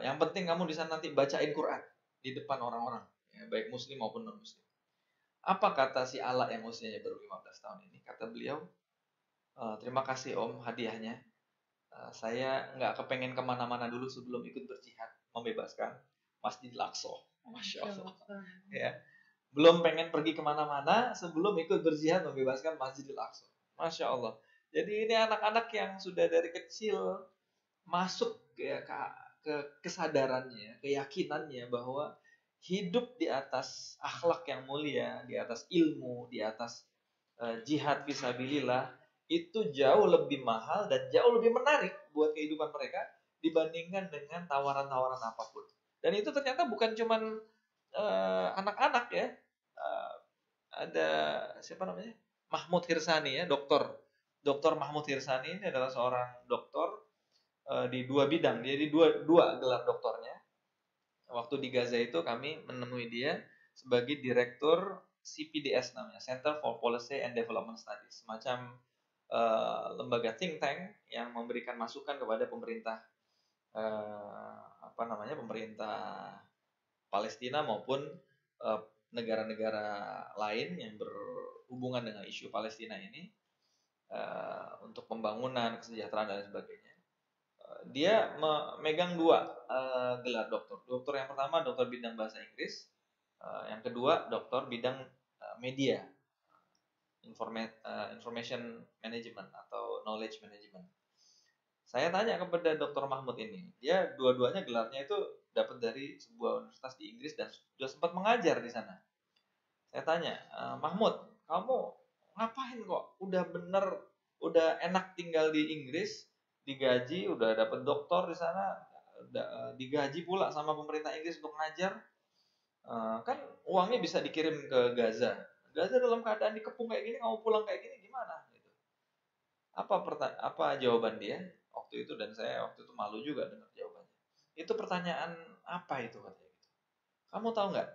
Yang penting kamu di sana nanti bacain Quran di depan orang-orang, ya, baik muslim maupun non muslim. Apa kata si Ala yang usianya baru 15 tahun ini? Kata beliau, terima kasih Om hadiahnya. Saya nggak kepengen kemana-mana dulu sebelum ikut berjihad membebaskan Masjidil Aqsa. Masya Allah. Ya. Belum pengen pergi kemana-mana sebelum ikut berjihad membebaskan Masjidil Aqsa. Masya Allah. Jadi ini anak-anak yang sudah dari kecil masuk ya, ke kesadarannya, keyakinannya bahwa hidup di atas akhlak yang mulia, di atas ilmu, di atas jihad fisabilillah itu jauh lebih mahal dan jauh lebih menarik buat kehidupan mereka dibandingkan dengan tawaran-tawaran apapun. Dan itu ternyata bukan cuman anak-anak ya. Ada siapa namanya? Mahmud Hirsani ya, Doktor Mahmud Hirsani ini adalah seorang doktor di dua bidang. Jadi dua gelar doktornya. Waktu di Gaza itu kami menemui dia sebagai direktur CPDS namanya, Center for Policy and Development Studies, semacam lembaga think tank yang memberikan masukan kepada pemerintah pemerintah Palestina maupun negara-negara lain yang berhubungan dengan isu Palestina ini untuk pembangunan, kesejahteraan dan sebagainya. Dia memegang dua gelar doktor. Doktor yang pertama doktor bidang bahasa Inggris, yang kedua doktor bidang media, information management atau knowledge management. Saya tanya kepada Dr. Mahmud ini, dia dua-duanya gelarnya itu dapat dari sebuah universitas di Inggris dan sudah sempat mengajar di sana. Saya tanya, Mahmud, kamu ngapain kok? Udah enak tinggal di Inggris, digaji, udah dapat doktor di sana, digaji pula sama pemerintah Inggris untuk ngajar, kan uangnya bisa dikirim ke Gaza. Gaza dalam keadaan dikepung kayak gini, kamu pulang kayak gini gimana? Gitu. Apa jawaban dia waktu itu, dan saya waktu itu malu juga dengar jawabannya. Itu pertanyaan apa itu katanya? Kamu tahu nggak?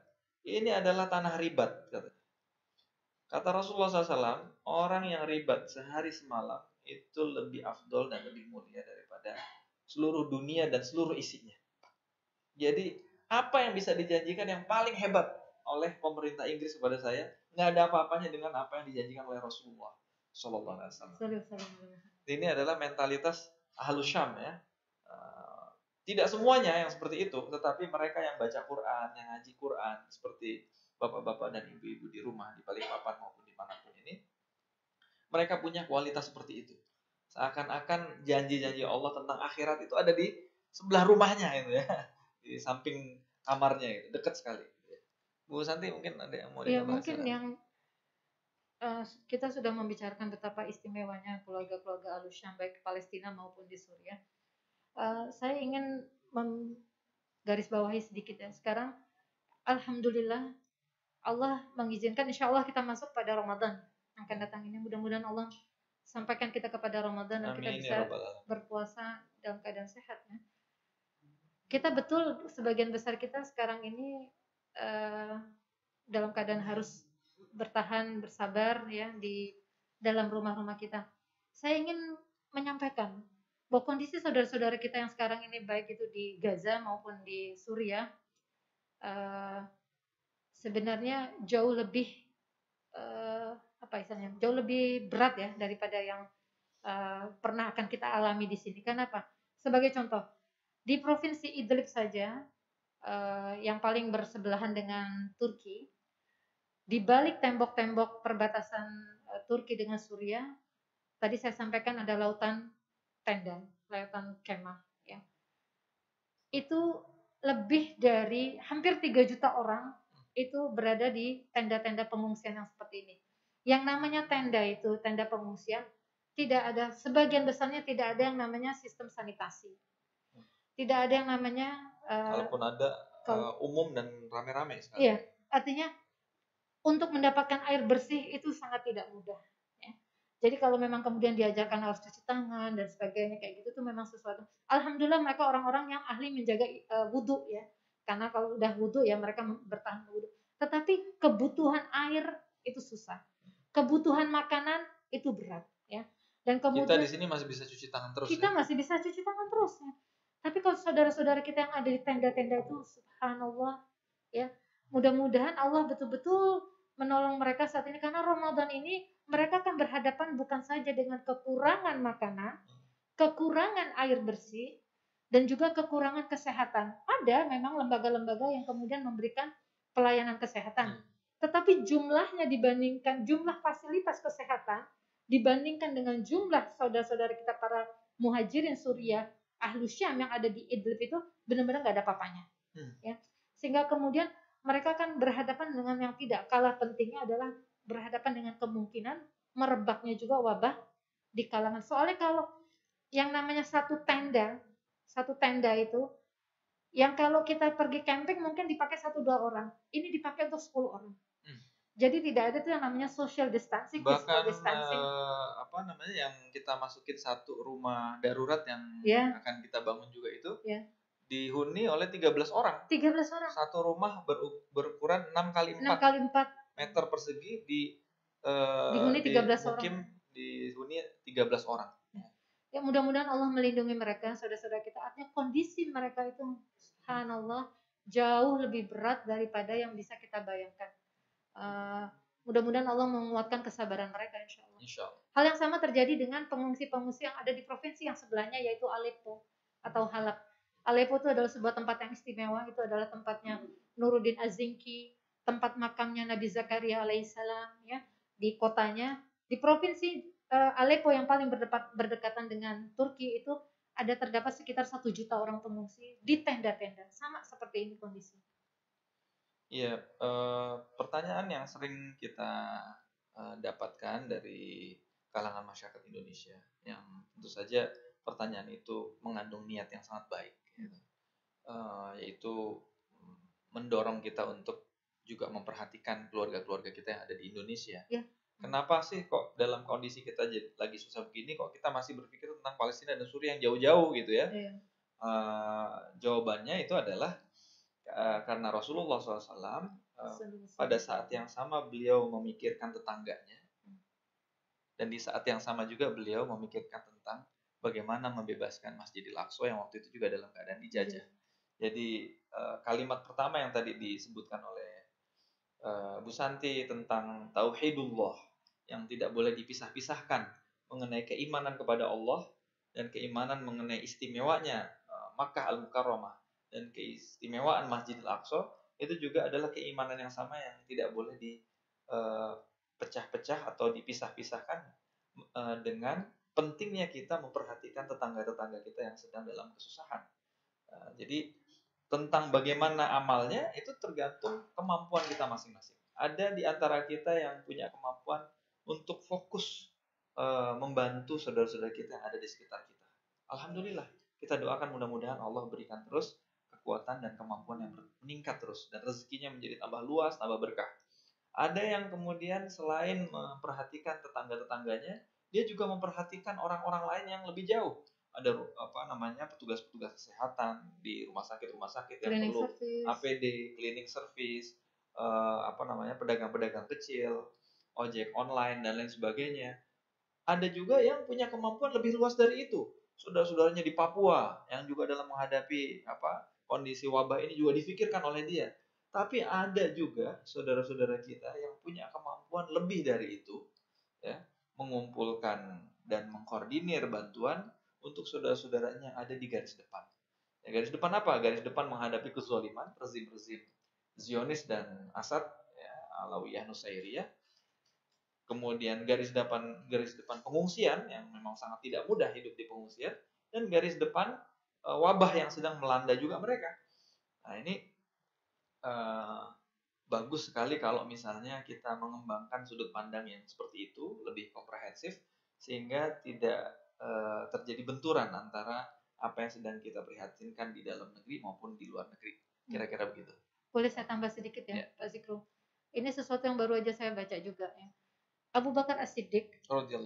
Ini adalah tanah ribat katanya. Kata Rasulullah SAW, orang yang ribat sehari semalam itu lebih afdol dan lebih mulia daripada seluruh dunia dan seluruh isinya. Jadi apa yang bisa dijanjikan yang paling hebat oleh pemerintah Inggris kepada saya, nggak ada apa-apanya dengan apa yang dijanjikan oleh Rasulullah SAW. Ini adalah mentalitas Ahlus Syam ya. Tidak semuanya yang seperti itu, tetapi mereka yang baca Quran, yang ngaji Quran, seperti bapak-bapak dan ibu-ibu di rumah, di Balikpapan maupun dimanapun ini, mereka punya kualitas seperti itu. Seakan-akan janji-janji Allah tentang akhirat itu ada di sebelah rumahnya itu ya, di samping kamarnya itu, dekat sekali. Bu Santi mungkin ada yang mau ditambah? Ya mungkin yang kita sudah membicarakan betapa istimewanya keluarga-keluarga Ahlus Syam baik Palestina maupun di Suriah. Saya ingin menggarisbawahi sedikit ya. Sekarang alhamdulillah Allah mengizinkan, insya Allah kita masuk pada Ramadan yang akan datang ini. Mudah-mudahan Allah sampaikan kita kepada Ramadan dan kita bisa berpuasa dalam keadaan sehat ya. Kita betul sebagian besar kita sekarang ini dalam keadaan harus bertahan, bersabar ya di dalam rumah-rumah kita. Saya ingin menyampaikan bahwa kondisi saudara-saudara kita yang sekarang ini baik itu di Gaza maupun di Suriah sebenarnya jauh lebih jauh lebih berat ya daripada yang pernah akan kita alami di sini. Kenapa? Sebagai contoh, di provinsi Idlib saja yang paling bersebelahan dengan Turki, di balik tembok-tembok perbatasan Turki dengan Suriah, tadi saya sampaikan ada lautan tenda, layatan kemah, ya. Itu lebih dari hampir 3 juta orang itu berada di tenda-tenda pengungsian yang seperti ini. Yang namanya tenda itu, tenda pengungsian, tidak ada, sebagian besarnya tidak ada yang namanya sistem sanitasi. Tidak ada yang namanya Kalaupun ada umum dan rame-rame sekali. Iya, artinya untuk mendapatkan air bersih itu sangat tidak mudah. Ya. Jadi kalau memang kemudian diajarkan harus cuci tangan dan sebagainya kayak gitu tuh memang sesuatu. Alhamdulillah mereka orang-orang yang ahli menjaga wudhu ya. Karena kalau udah wudhu ya mereka bertahan wudhu. Tetapi kebutuhan air itu susah. Kebutuhan makanan itu berat ya. Dan kemudian kita di sini masih bisa cuci tangan terus. Kita masih bisa cuci tangan terus ya. Tapi kalau saudara-saudara kita yang ada di tenda-tenda itu, subhanallah, ya, mudah-mudahan Allah betul-betul menolong mereka saat ini, karena Ramadan ini mereka akan berhadapan bukan saja dengan kekurangan makanan, kekurangan air bersih, dan juga kekurangan kesehatan. Ada memang lembaga-lembaga yang kemudian memberikan pelayanan kesehatan, tetapi jumlahnya dibandingkan jumlah fasilitas kesehatan dibandingkan dengan jumlah saudara-saudara kita para muhajirin Suriah, ahlu Syam yang ada di Idlib itu benar-benar nggak ada apa-apanya, ya. Sehingga kemudian mereka kan berhadapan dengan yang tidak kalah pentingnya adalah berhadapan dengan kemungkinan merebaknya juga wabah di kalangan. Soalnya kalau yang namanya satu tenda itu, yang kalau kita pergi camping mungkin dipakai 1-2 orang, ini dipakai untuk 10 orang. Jadi tidak ada tuh yang namanya social distancing, bahkan distancing. Yang kita masukin satu rumah darurat yang akan kita bangun juga itu dihuni oleh 13 orang. 13 orang. Satu rumah berukuran 6 kali 4 meter persegi dihuni 13 orang. Dihuni 13 orang. Ya mudah-mudahan Allah melindungi mereka, saudara-saudara kita. Artinya kondisi mereka itu subhanallah jauh lebih berat daripada yang bisa kita bayangkan. Mudah-mudahan Allah menguatkan kesabaran mereka insya Allah. Hal yang sama terjadi dengan pengungsi-pengungsi yang ada di provinsi yang sebelahnya, yaitu Aleppo atau Halab. Aleppo itu adalah sebuah tempat yang istimewa. Itu adalah tempatnya Nuruddin Az-Zinki, tempat makamnya Nabi Zakaria alaihissalam, ya, di kotanya. Di provinsi Aleppo yang paling berdekatan dengan Turki itu terdapat sekitar 1 juta orang pengungsi di tenda-tenda, sama seperti ini kondisi. Iya, pertanyaan yang sering kita dapatkan dari kalangan masyarakat Indonesia, yang tentu saja pertanyaan itu mengandung niat yang sangat baik, gitu. Yaitu mendorong kita untuk juga memperhatikan keluarga-keluarga kita yang ada di Indonesia. Ya. Kenapa sih kok dalam kondisi kita lagi susah begini, kok kita masih berpikir tentang Palestina dan Suriah yang jauh-jauh gitu ya? Ya. Jawabannya itu adalah karena Rasulullah SAW pada saat yang sama beliau memikirkan tetangganya, dan di saat yang sama juga beliau memikirkan tentang bagaimana membebaskan Masjidil Aqsa yang waktu itu juga dalam keadaan dijajah. Jadi kalimat pertama yang tadi disebutkan oleh Bu Santi tentang tauhidullah yang tidak boleh dipisah-pisahkan mengenai keimanan kepada Allah dan keimanan mengenai istimewanya Makkah Al-Mukarramah dan keistimewaan Masjidil Aqsa, itu juga adalah keimanan yang sama yang tidak boleh dipecah-pecah atau dipisah-pisahkan dengan pentingnya kita memperhatikan tetangga-tetangga kita yang sedang dalam kesusahan. Jadi tentang bagaimana amalnya itu tergantung kemampuan kita masing-masing. Ada di antara kita yang punya kemampuan untuk fokus membantu saudara-saudara kita yang ada di sekitar kita. Alhamdulillah, kita doakan mudah-mudahan Allah berikan terus kekuatan dan kemampuan yang meningkat terus, dan rezekinya menjadi tambah luas, tambah berkah. Ada yang kemudian selain memperhatikan tetangga-tetangganya, dia juga memperhatikan orang-orang lain yang lebih jauh. Ada petugas-petugas kesehatan di rumah sakit yang perlu APD, cleaning service, pedagang-pedagang kecil, ojek online dan lain sebagainya. Ada juga yang punya kemampuan lebih luas dari itu. Saudara-saudaranya di Papua yang juga dalam menghadapi kondisi wabah ini juga difikirkan oleh dia. Tapi ada juga saudara-saudara kita yang punya kemampuan lebih dari itu, ya, mengumpulkan dan mengkoordinir bantuan untuk saudara-saudaranya yang ada di garis depan. Ya, garis depan apa? Garis depan menghadapi kezaliman rezim-rezim Zionis dan Assad, ya, Alawiyah Nusairiyah. kemudian garis depan pengungsian yang memang sangat tidak mudah hidup di pengungsian, dan garis depan wabah yang sedang melanda juga mereka. Nah ini bagus sekali kalau misalnya kita mengembangkan sudut pandang yang seperti itu, lebih komprehensif, sehingga tidak terjadi benturan antara apa yang sedang kita prihatinkan di dalam negeri maupun di luar negeri. Kira-kira begitu. Boleh saya tambah sedikit ya, Pak Zikru? Ini sesuatu yang baru aja saya baca juga ya. Abu Bakar As-Siddiq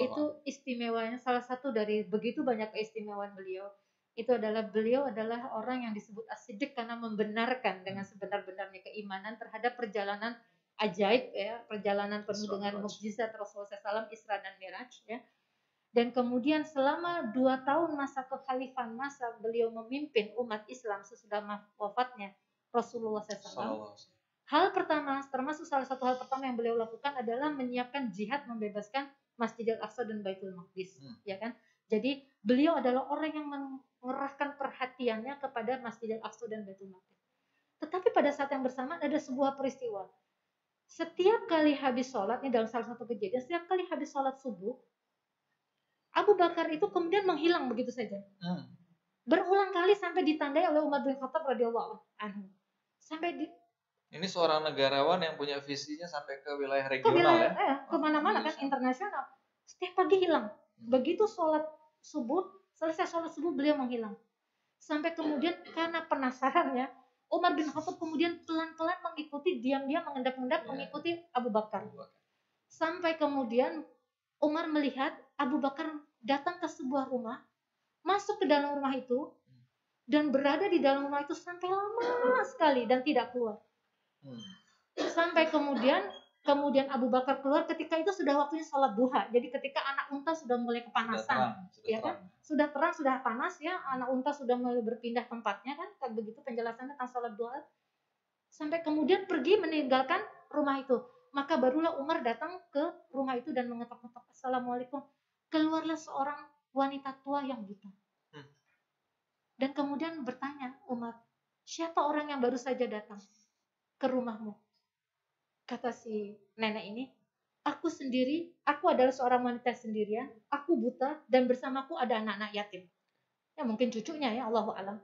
itu istimewanya, salah satu dari begitu banyak keistimewaan beliau, itu adalah beliau adalah orang yang disebut As-Siddiq karena membenarkan dengan sebenar-benarnya keimanan terhadap perjalanan ajaib ya, perjalanan penuh dengan mukjizat Rasulullah SAW, Isra dan Mi'raj ya. Dan kemudian selama 2 tahun masa kekhalifahan, masa beliau memimpin umat Islam sesudah wafatnya Rasulullah SAW, hal pertama, termasuk salah satu hal pertama yang beliau lakukan adalah menyiapkan jihad membebaskan Masjidil Aqsa dan Baitul Maqdis, ya kan? Jadi beliau adalah orang yang mengerahkan perhatiannya kepada Masjidil Aqsa dan Baitul Maqdis. Tetapi pada saat yang bersamaan ada sebuah peristiwa. Setiap kali habis sholat, ini dalam salah satu kejadian, setiap kali habis sholat subuh, Abu Bakar itu kemudian menghilang begitu saja. Berulang kali sampai ditandai oleh Umar bin Khattab radhiyallahu anhu. Ini seorang negarawan yang punya visinya sampai ke wilayah regional kemana-mana kan, internasional. Setiap pagi hilang. Begitu sholat subuh, selesai sholat subuh beliau menghilang. Sampai kemudian karena penasarannya, Umar bin Khattab kemudian pelan-pelan mengikuti, diam-diam mengendap-endap mengikuti Abu Bakar. Sampai kemudian Umar melihat Abu Bakar datang ke sebuah rumah, masuk ke dalam rumah itu, dan berada di dalam rumah itu sampai lama sekali dan tidak keluar. Sampai kemudian Abu Bakar keluar ketika itu sudah waktunya sholat duha. Jadi ketika anak unta sudah mulai kepanasan, sudah terang, sudah panas ya, anak unta sudah mulai berpindah tempatnya kan, begitu penjelasannya tentang sholat duha. Sampai kemudian pergi meninggalkan rumah itu. Maka barulah Umar datang ke rumah itu dan mengetok-ketok, Assalamualaikum. Keluarlah seorang wanita tua yang buta. Dan kemudian bertanya Umar, siapa orang yang baru saja datang ke rumahmu? Kata si nenek ini, aku sendiri, aku adalah seorang wanita sendirian, aku buta dan bersamaku ada anak-anak yatim. Ya mungkin cucunya ya, Allahu a'lam.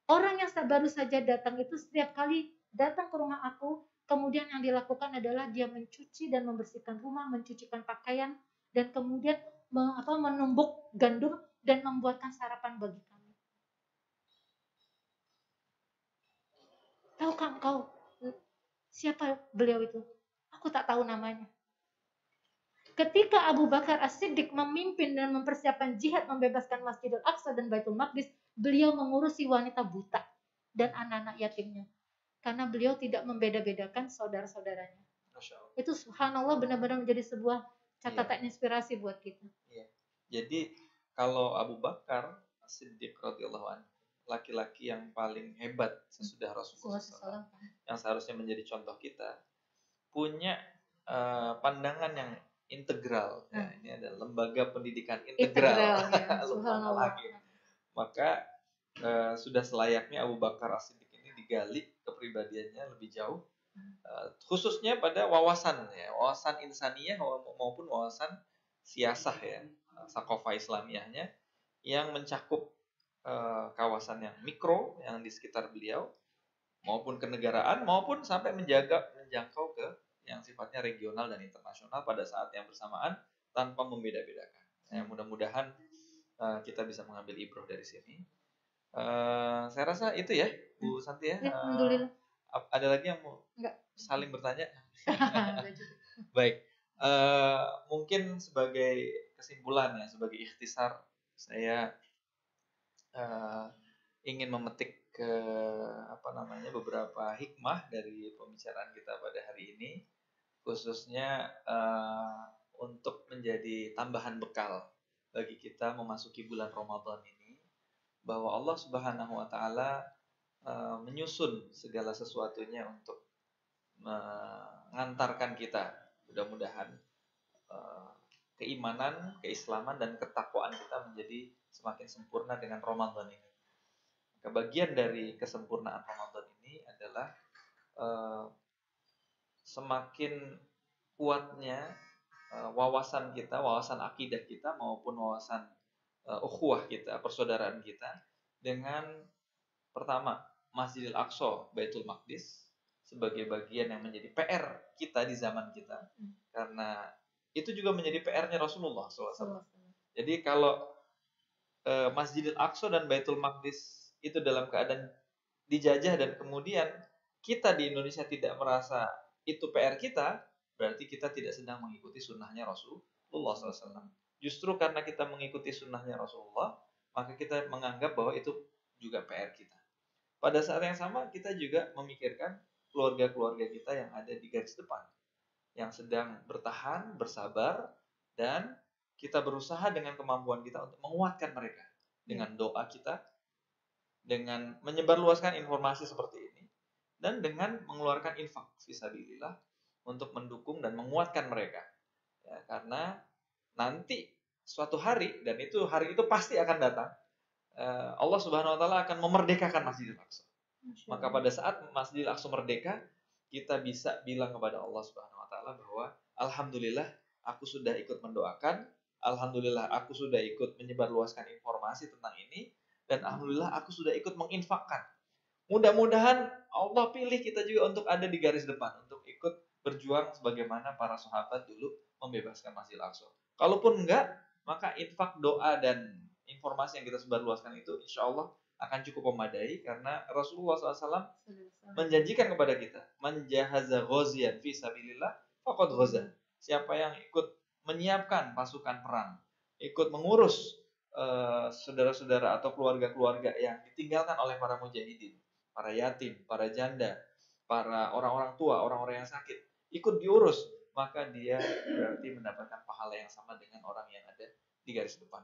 Orang yang baru saja datang itu setiap kali datang ke rumah aku, kemudian yang dilakukan adalah dia mencuci dan membersihkan rumah, mencucikan pakaian, dan kemudian menumbuk gandum dan membuatkan sarapan bagi kami. Tahukah engkau siapa beliau itu? Aku tak tahu namanya. Ketika Abu Bakar As-Siddiq memimpin dan mempersiapkan jihad membebaskan Masjidil Aqsa dan Baitul Maqdis, beliau mengurusi wanita buta dan anak-anak yatimnya. Karena beliau tidak membeda-bedakan saudara-saudaranya. Itu subhanallah benar-benar menjadi sebuah catatan inspirasi buat kita. Jadi kalau Abu Bakar As-Siddiq radhiyallahu anhu, laki-laki yang paling hebat sesudah Rasulullah SAW, yang seharusnya menjadi contoh kita, punya pandangan yang integral. Ya, ini adalah lembaga pendidikan integral. Maka sudah selayaknya Abu Bakar As-Siddiq ini digali kepribadiannya lebih jauh, khususnya pada wawasan insaniyah maupun wawasan siasah ya, sakofah Islamiyahnya yang mencakup kawasan yang mikro yang di sekitar beliau, maupun kenegaraan, maupun sampai menjangkau ke yang sifatnya regional dan internasional pada saat yang bersamaan tanpa membeda-bedakan. Mudah-mudahan kita bisa mengambil ibrah dari sini. Saya rasa itu ya, Bu Santi ya. Ada lagi yang mau saling bertanya? Baik. Mungkin sebagai kesimpulan ya, sebagai ikhtisar, saya ingin memetik beberapa hikmah dari pembicaraan kita pada hari ini, khususnya untuk menjadi tambahan bekal bagi kita memasuki bulan Ramadan ini, bahwa Allah Subhanahu wa taala menyusun segala sesuatunya untuk mengantarkan kita, mudah-mudahan keimanan, keislaman dan ketakwaan kita menjadi semakin sempurna dengan Ramadan ini. Bagian dari kesempurnaan Ramadan ini adalah semakin kuatnya wawasan kita, wawasan akidah kita maupun wawasan ukhuwah kita, persaudaraan kita dengan pertama Masjidil Aqsa, Baitul Maqdis sebagai bagian yang menjadi PR kita di zaman kita, karena itu juga menjadi PR-nya Rasulullah SAW. Jadi kalau Masjidil Aqsa dan Baitul Maqdis itu dalam keadaan dijajah dan kemudian kita di Indonesia tidak merasa itu PR kita, berarti kita tidak sedang mengikuti sunnahnya Rasulullah SAW. Justru karena kita mengikuti sunnahnya Rasulullah, maka kita menganggap bahwa itu juga PR kita. Pada saat yang sama kita juga memikirkan keluarga-keluarga kita yang ada di garis depan, yang sedang bertahan, bersabar, dan kita berusaha dengan kemampuan kita untuk menguatkan mereka dengan doa kita, dengan menyebarluaskan informasi seperti ini, dan dengan mengeluarkan infak fisabilillah untuk mendukung dan menguatkan mereka. Ya, karena nanti suatu hari, dan hari itu pasti akan datang, Allah Subhanahu wa taala akan memerdekakan Masjidil Aqsa. Maka pada saat Masjidil Aqsa merdeka, kita bisa bilang kepada Allah Subhanahu wa taala bahwa alhamdulillah aku sudah ikut mendoakan, alhamdulillah aku sudah ikut menyebarluaskan informasi tentang ini, dan alhamdulillah aku sudah ikut menginfakkan. Mudah-mudahan Allah pilih kita juga untuk ada di garis depan, untuk ikut berjuang sebagaimana para sahabat dulu membebaskan Masjidil Aqsa. Kalaupun enggak, maka infak, doa, dan informasi yang kita sebarluaskan itu insya Allah akan cukup memadai, karena Rasulullah SAW menjanjikan kepada kita, man jahaza ghaziyan fi sabilillah faqad ghaza. Siapa yang ikut menyiapkan pasukan perang, ikut mengurus saudara-saudara atau keluarga-keluarga yang ditinggalkan oleh para mujahidin, para yatim, para janda, para orang-orang tua, orang-orang yang sakit, ikut diurus, maka dia berarti mendapatkan pahala yang sama dengan orang yang ada di garis depan.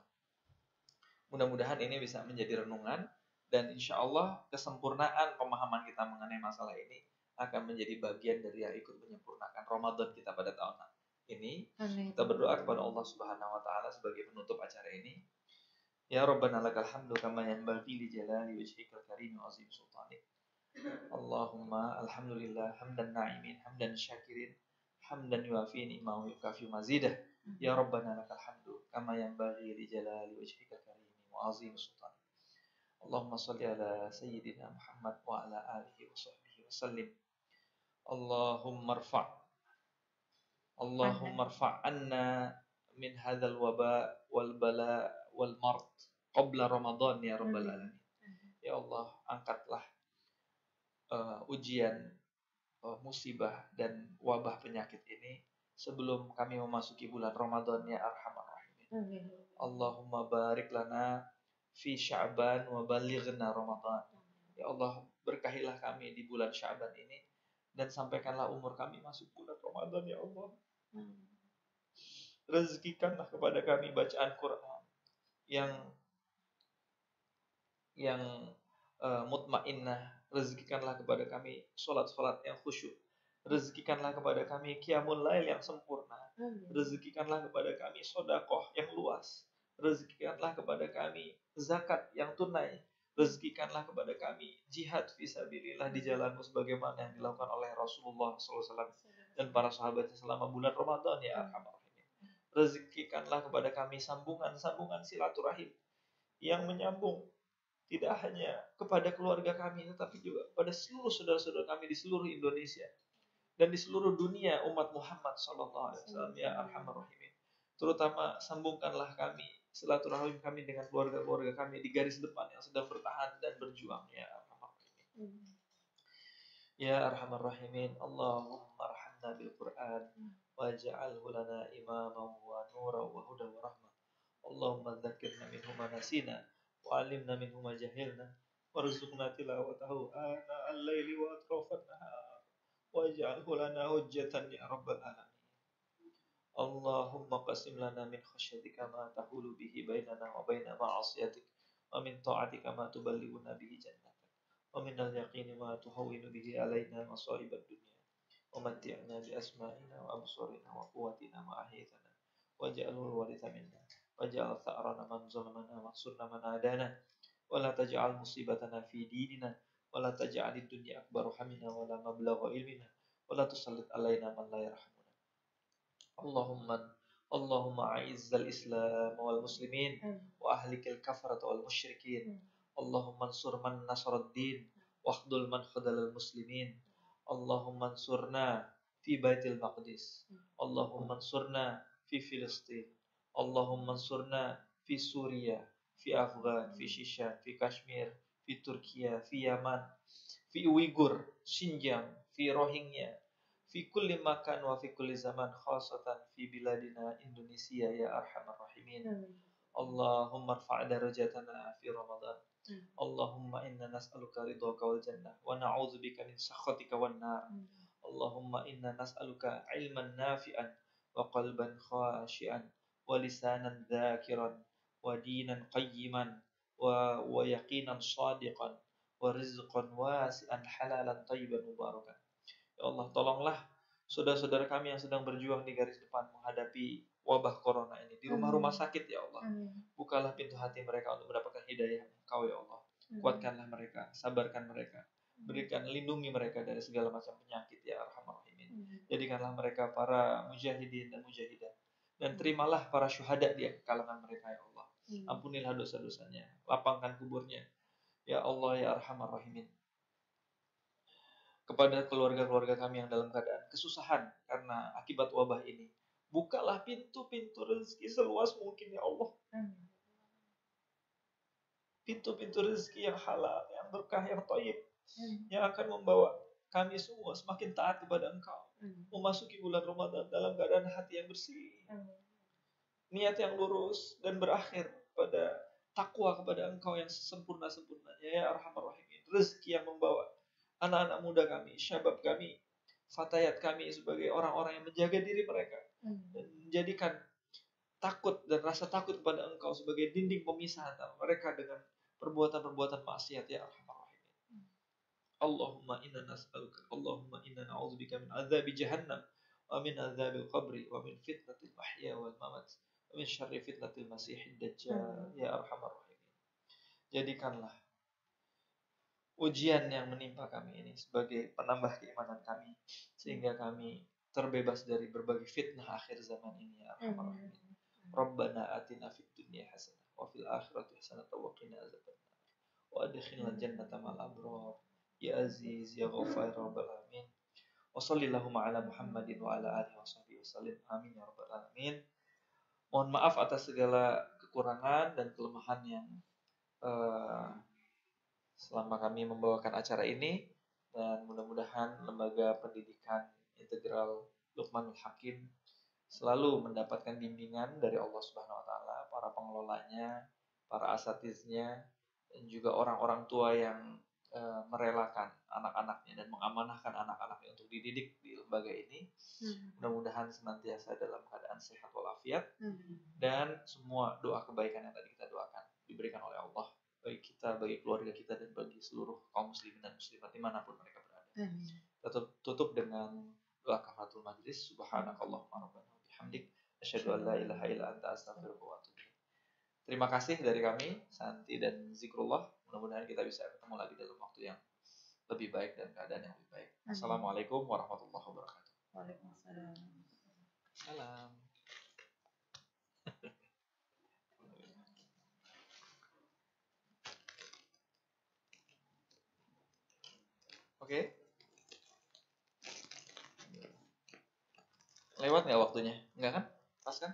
Mudah-mudahan ini bisa menjadi renungan, dan insya Allah kesempurnaan pemahaman kita mengenai masalah ini akan menjadi bagian dari yang ikut menyempurnakan Ramadan kita pada tahun ini. Amin. Kita berdoa kepada Allah Subhanahu wa taala sebagai penutup acara ini. Ya Rabbana lakal hamdu kama yanbaghi li jalali wajhikal karim wa azim sultanik. Allahumma alhamdulillah hamdan na'imin, hamdan syakirin, hamdan yuafi ni'mahu yukafi mazidah. Ya Rabbana lakal hamdu kama yanbaghi li jalali wajhikal karim wa azim sultanik. Allahumma salli ala sayyidina Muhammad wa ala alihi wa sahbihi wa sallim. Allahumma rfa' anna min hadzal waba wal bala wal mard qabla Ramadan ya rabbal alamin. Ya Allah, angkatlah ujian, musibah dan wabah penyakit ini sebelum kami memasuki bulan Ramadan ya arhamar rahimin. Allahumma barik lana fi Sya'ban wa balighna Ramadan. Ya Allah, berkahilah kami di bulan Sya'ban ini dan sampaikanlah umur kami masuk bulan Ramadan ya Allah. Rezekikanlah kepada kami bacaan Quran yang mutmainnah. Rezekikanlah kepada kami salat-salat yang khusyuk. Rezekikanlah kepada kami qiyamul lail yang sempurna. Rezekikanlah kepada kami sedekah yang luas. Rezekikanlah kepada kami zakat yang tunai. Rezekikanlah kepada kami jihad fisabilillah di jalanmu sebagaimana yang dilakukan oleh Rasulullah SAW dan para sahabatnya selama bulan Ramadan ya arhamar rahimin. Rezekikanlah kepada kami sambungan-sambungan silaturahim yang menyambung tidak hanya kepada keluarga kami tetapi juga kepada seluruh saudara-saudara kami di seluruh Indonesia dan di seluruh dunia umat Muhammad SAW ya arhamar rahimin. Terutama sambungkanlah kami, silaturahim kami dengan keluarga-keluarga kami di garis depan yang sedang bertahan dan berjuang ya arhamar rahimin. Ya arhamar rahimin. Allahumma arhamna bil Qur'an waj'alhu lana imaman wa nuran wa hudan wa rahmah. Allahumma dzakkirna minhu ma nasina wa 'allimna minhu ma jahilna warzuqna tilawatahu ana al-laili wa atrafan nahar waj'alhu lana hujjatan ya rabbal alamin. Allahumma qasim lana min khasyatika ma tahulu bihi bainana wa baina ma'asiyatik wa min ta'atika ma tuballighuna bihi jannatak wa min al-yaqini ma tuhawwinu bihi alaina masa'ibad dunya wa matti'na bi asma'ina wa absarina wa quwwatina ma ahyaytana waj'alhu al-waritha minna waj'al tha'rana man zalamana wa ansurna man adana wa la taj'al musibatana fi dinina wa la taj'alid dunya akbar hamina wa la mablagha ilmina wa la tusallit alaina man la yarhamuna. Allahumma a'izzal Islam wal muslimin wa ahlikil kafarata wal musyrikin. Allahumma ansur man nasaraddin wa akhdul man khadalal muslimin. Allahumma ansurna fi Baitil Maqdis. Allahumma ansurna fi Filistin. Allahumma ansurna fi Suriah, fi Afghan, fi Shishan, fi Kashmir, fi Turkiya, fi Yaman, fi Uyghur, Xinjiang, fi Rohingya, fi kulli makan wa fi kulli zaman, khasatan fi biladina Indonesia ya arhamar rahimin. Allahumma rfa' darajatana fi Ramadan. Allahumma inna nas'aluka ridhaka wal jannah wa na'udzubika min sakhatika wan nar. Allahumma inna nas'aluka ilman nafi'an wa qalban khashi'an wa lisanan dzakiran wa dinan qayyiman wa yaqinan shadiqan wa rizqan wasi'an halalan thayyiban mubarakan. Ya Allah, tolonglah saudara-saudara kami yang sedang berjuang di garis depan menghadapi wabah corona ini di rumah-rumah sakit ya Allah. Bukalah pintu hati mereka untuk mendapatkan hidayah Engkau ya Allah. Kuatkanlah mereka, sabarkan mereka, berikan lindungi mereka dari segala macam penyakit ya Arhamar Rahimin. Jadikanlah mereka para mujahidin dan mujahidah, dan terimalah para syuhada di kalangan mereka ya Allah. Ampunilah dosa-dosanya, lapangkan kuburnya ya Allah ya Arhamar Rahimin. Kepada keluarga-keluarga kami yang dalam keadaan kesusahan karena akibat wabah ini, bukalah pintu-pintu rezeki seluas mungkin ya Allah. Pintu-pintu rezeki yang halal, yang berkah, yang thayyib, yang akan membawa kami semua semakin taat kepada Engkau, memasuki bulan Ramadan dalam keadaan hati yang bersih, niat yang lurus, dan berakhir pada takwa kepada Engkau yang sesempurna-sempurnanya ya Arhamar Rahimin. Rezeki yang membawa anak-anak muda kami, syabab kami, fatayat kami sebagai orang-orang yang menjaga diri mereka dan menjadikan takut dan rasa takut kepada Engkau sebagai dinding pemisah antara mereka dengan perbuatan-perbuatan maksiat ya Arhamar Rahimin. Allahumma inna nas'aluka, Allahumma inna na'udzubika min azabi jahannam wa min azabil qabri wa min fitnatil mahya wal mamat wa min syarri fitnatil masihid dajjal ya Arhamar Rahimin. Jadikanlah ujian yang menimpa kami ini sebagai penambah keimanan kami, sehingga kami terbebas dari berbagai fitnah akhir zaman ini ya Arhamar Rahimin. Rabbana atina fid dunya hasanah wa fil akhirati hasanah wa qina adzabannar wa adkhilna jannata ma'al abrar ya aziz ya ghafar rabbal alamin. Wa sallallahu ala Muhammadin wa ala alihi washabihi wasallim. Amin ya rabbal alamin. Mohon maaf atas segala kekurangan dan kelemahan yang selama kami membawakan acara ini, dan mudah-mudahan Lembaga Pendidikan Integral Luqmanul Hakim selalu mendapatkan bimbingan dari Allah Subhanahu wa taala, para pengelolanya, para asatiznya, dan juga orang-orang tua yang merelakan anak-anaknya dan mengamanahkan anak-anaknya untuk dididik di lembaga ini. Mudah-mudahan senantiasa dalam keadaan sehat walafiat, dan semua doa kebaikan yang tadi kita doakan diberikan oleh Allah bagi kita, bagi keluarga kita, dan bagi seluruh kaum muslimin dan muslimat dimanapun mereka berada. Kita tutup dengan doa kafaratul majlis. Subhanakallahumma rabbana wa bihamdik asyhadu an la ilaha illa anta astaghfiruka wa atubu ilaik. Terima kasih dari kami, Santi dan Zikrullah. Mudah-mudahan kita bisa ketemu lagi dalam waktu yang lebih baik dan keadaan yang lebih baik. Assalamualaikum warahmatullahi wabarakatuh. Waalaikumsalam. Salam. Oke. Lewat nggak waktunya? Nggak kan? Pas kan?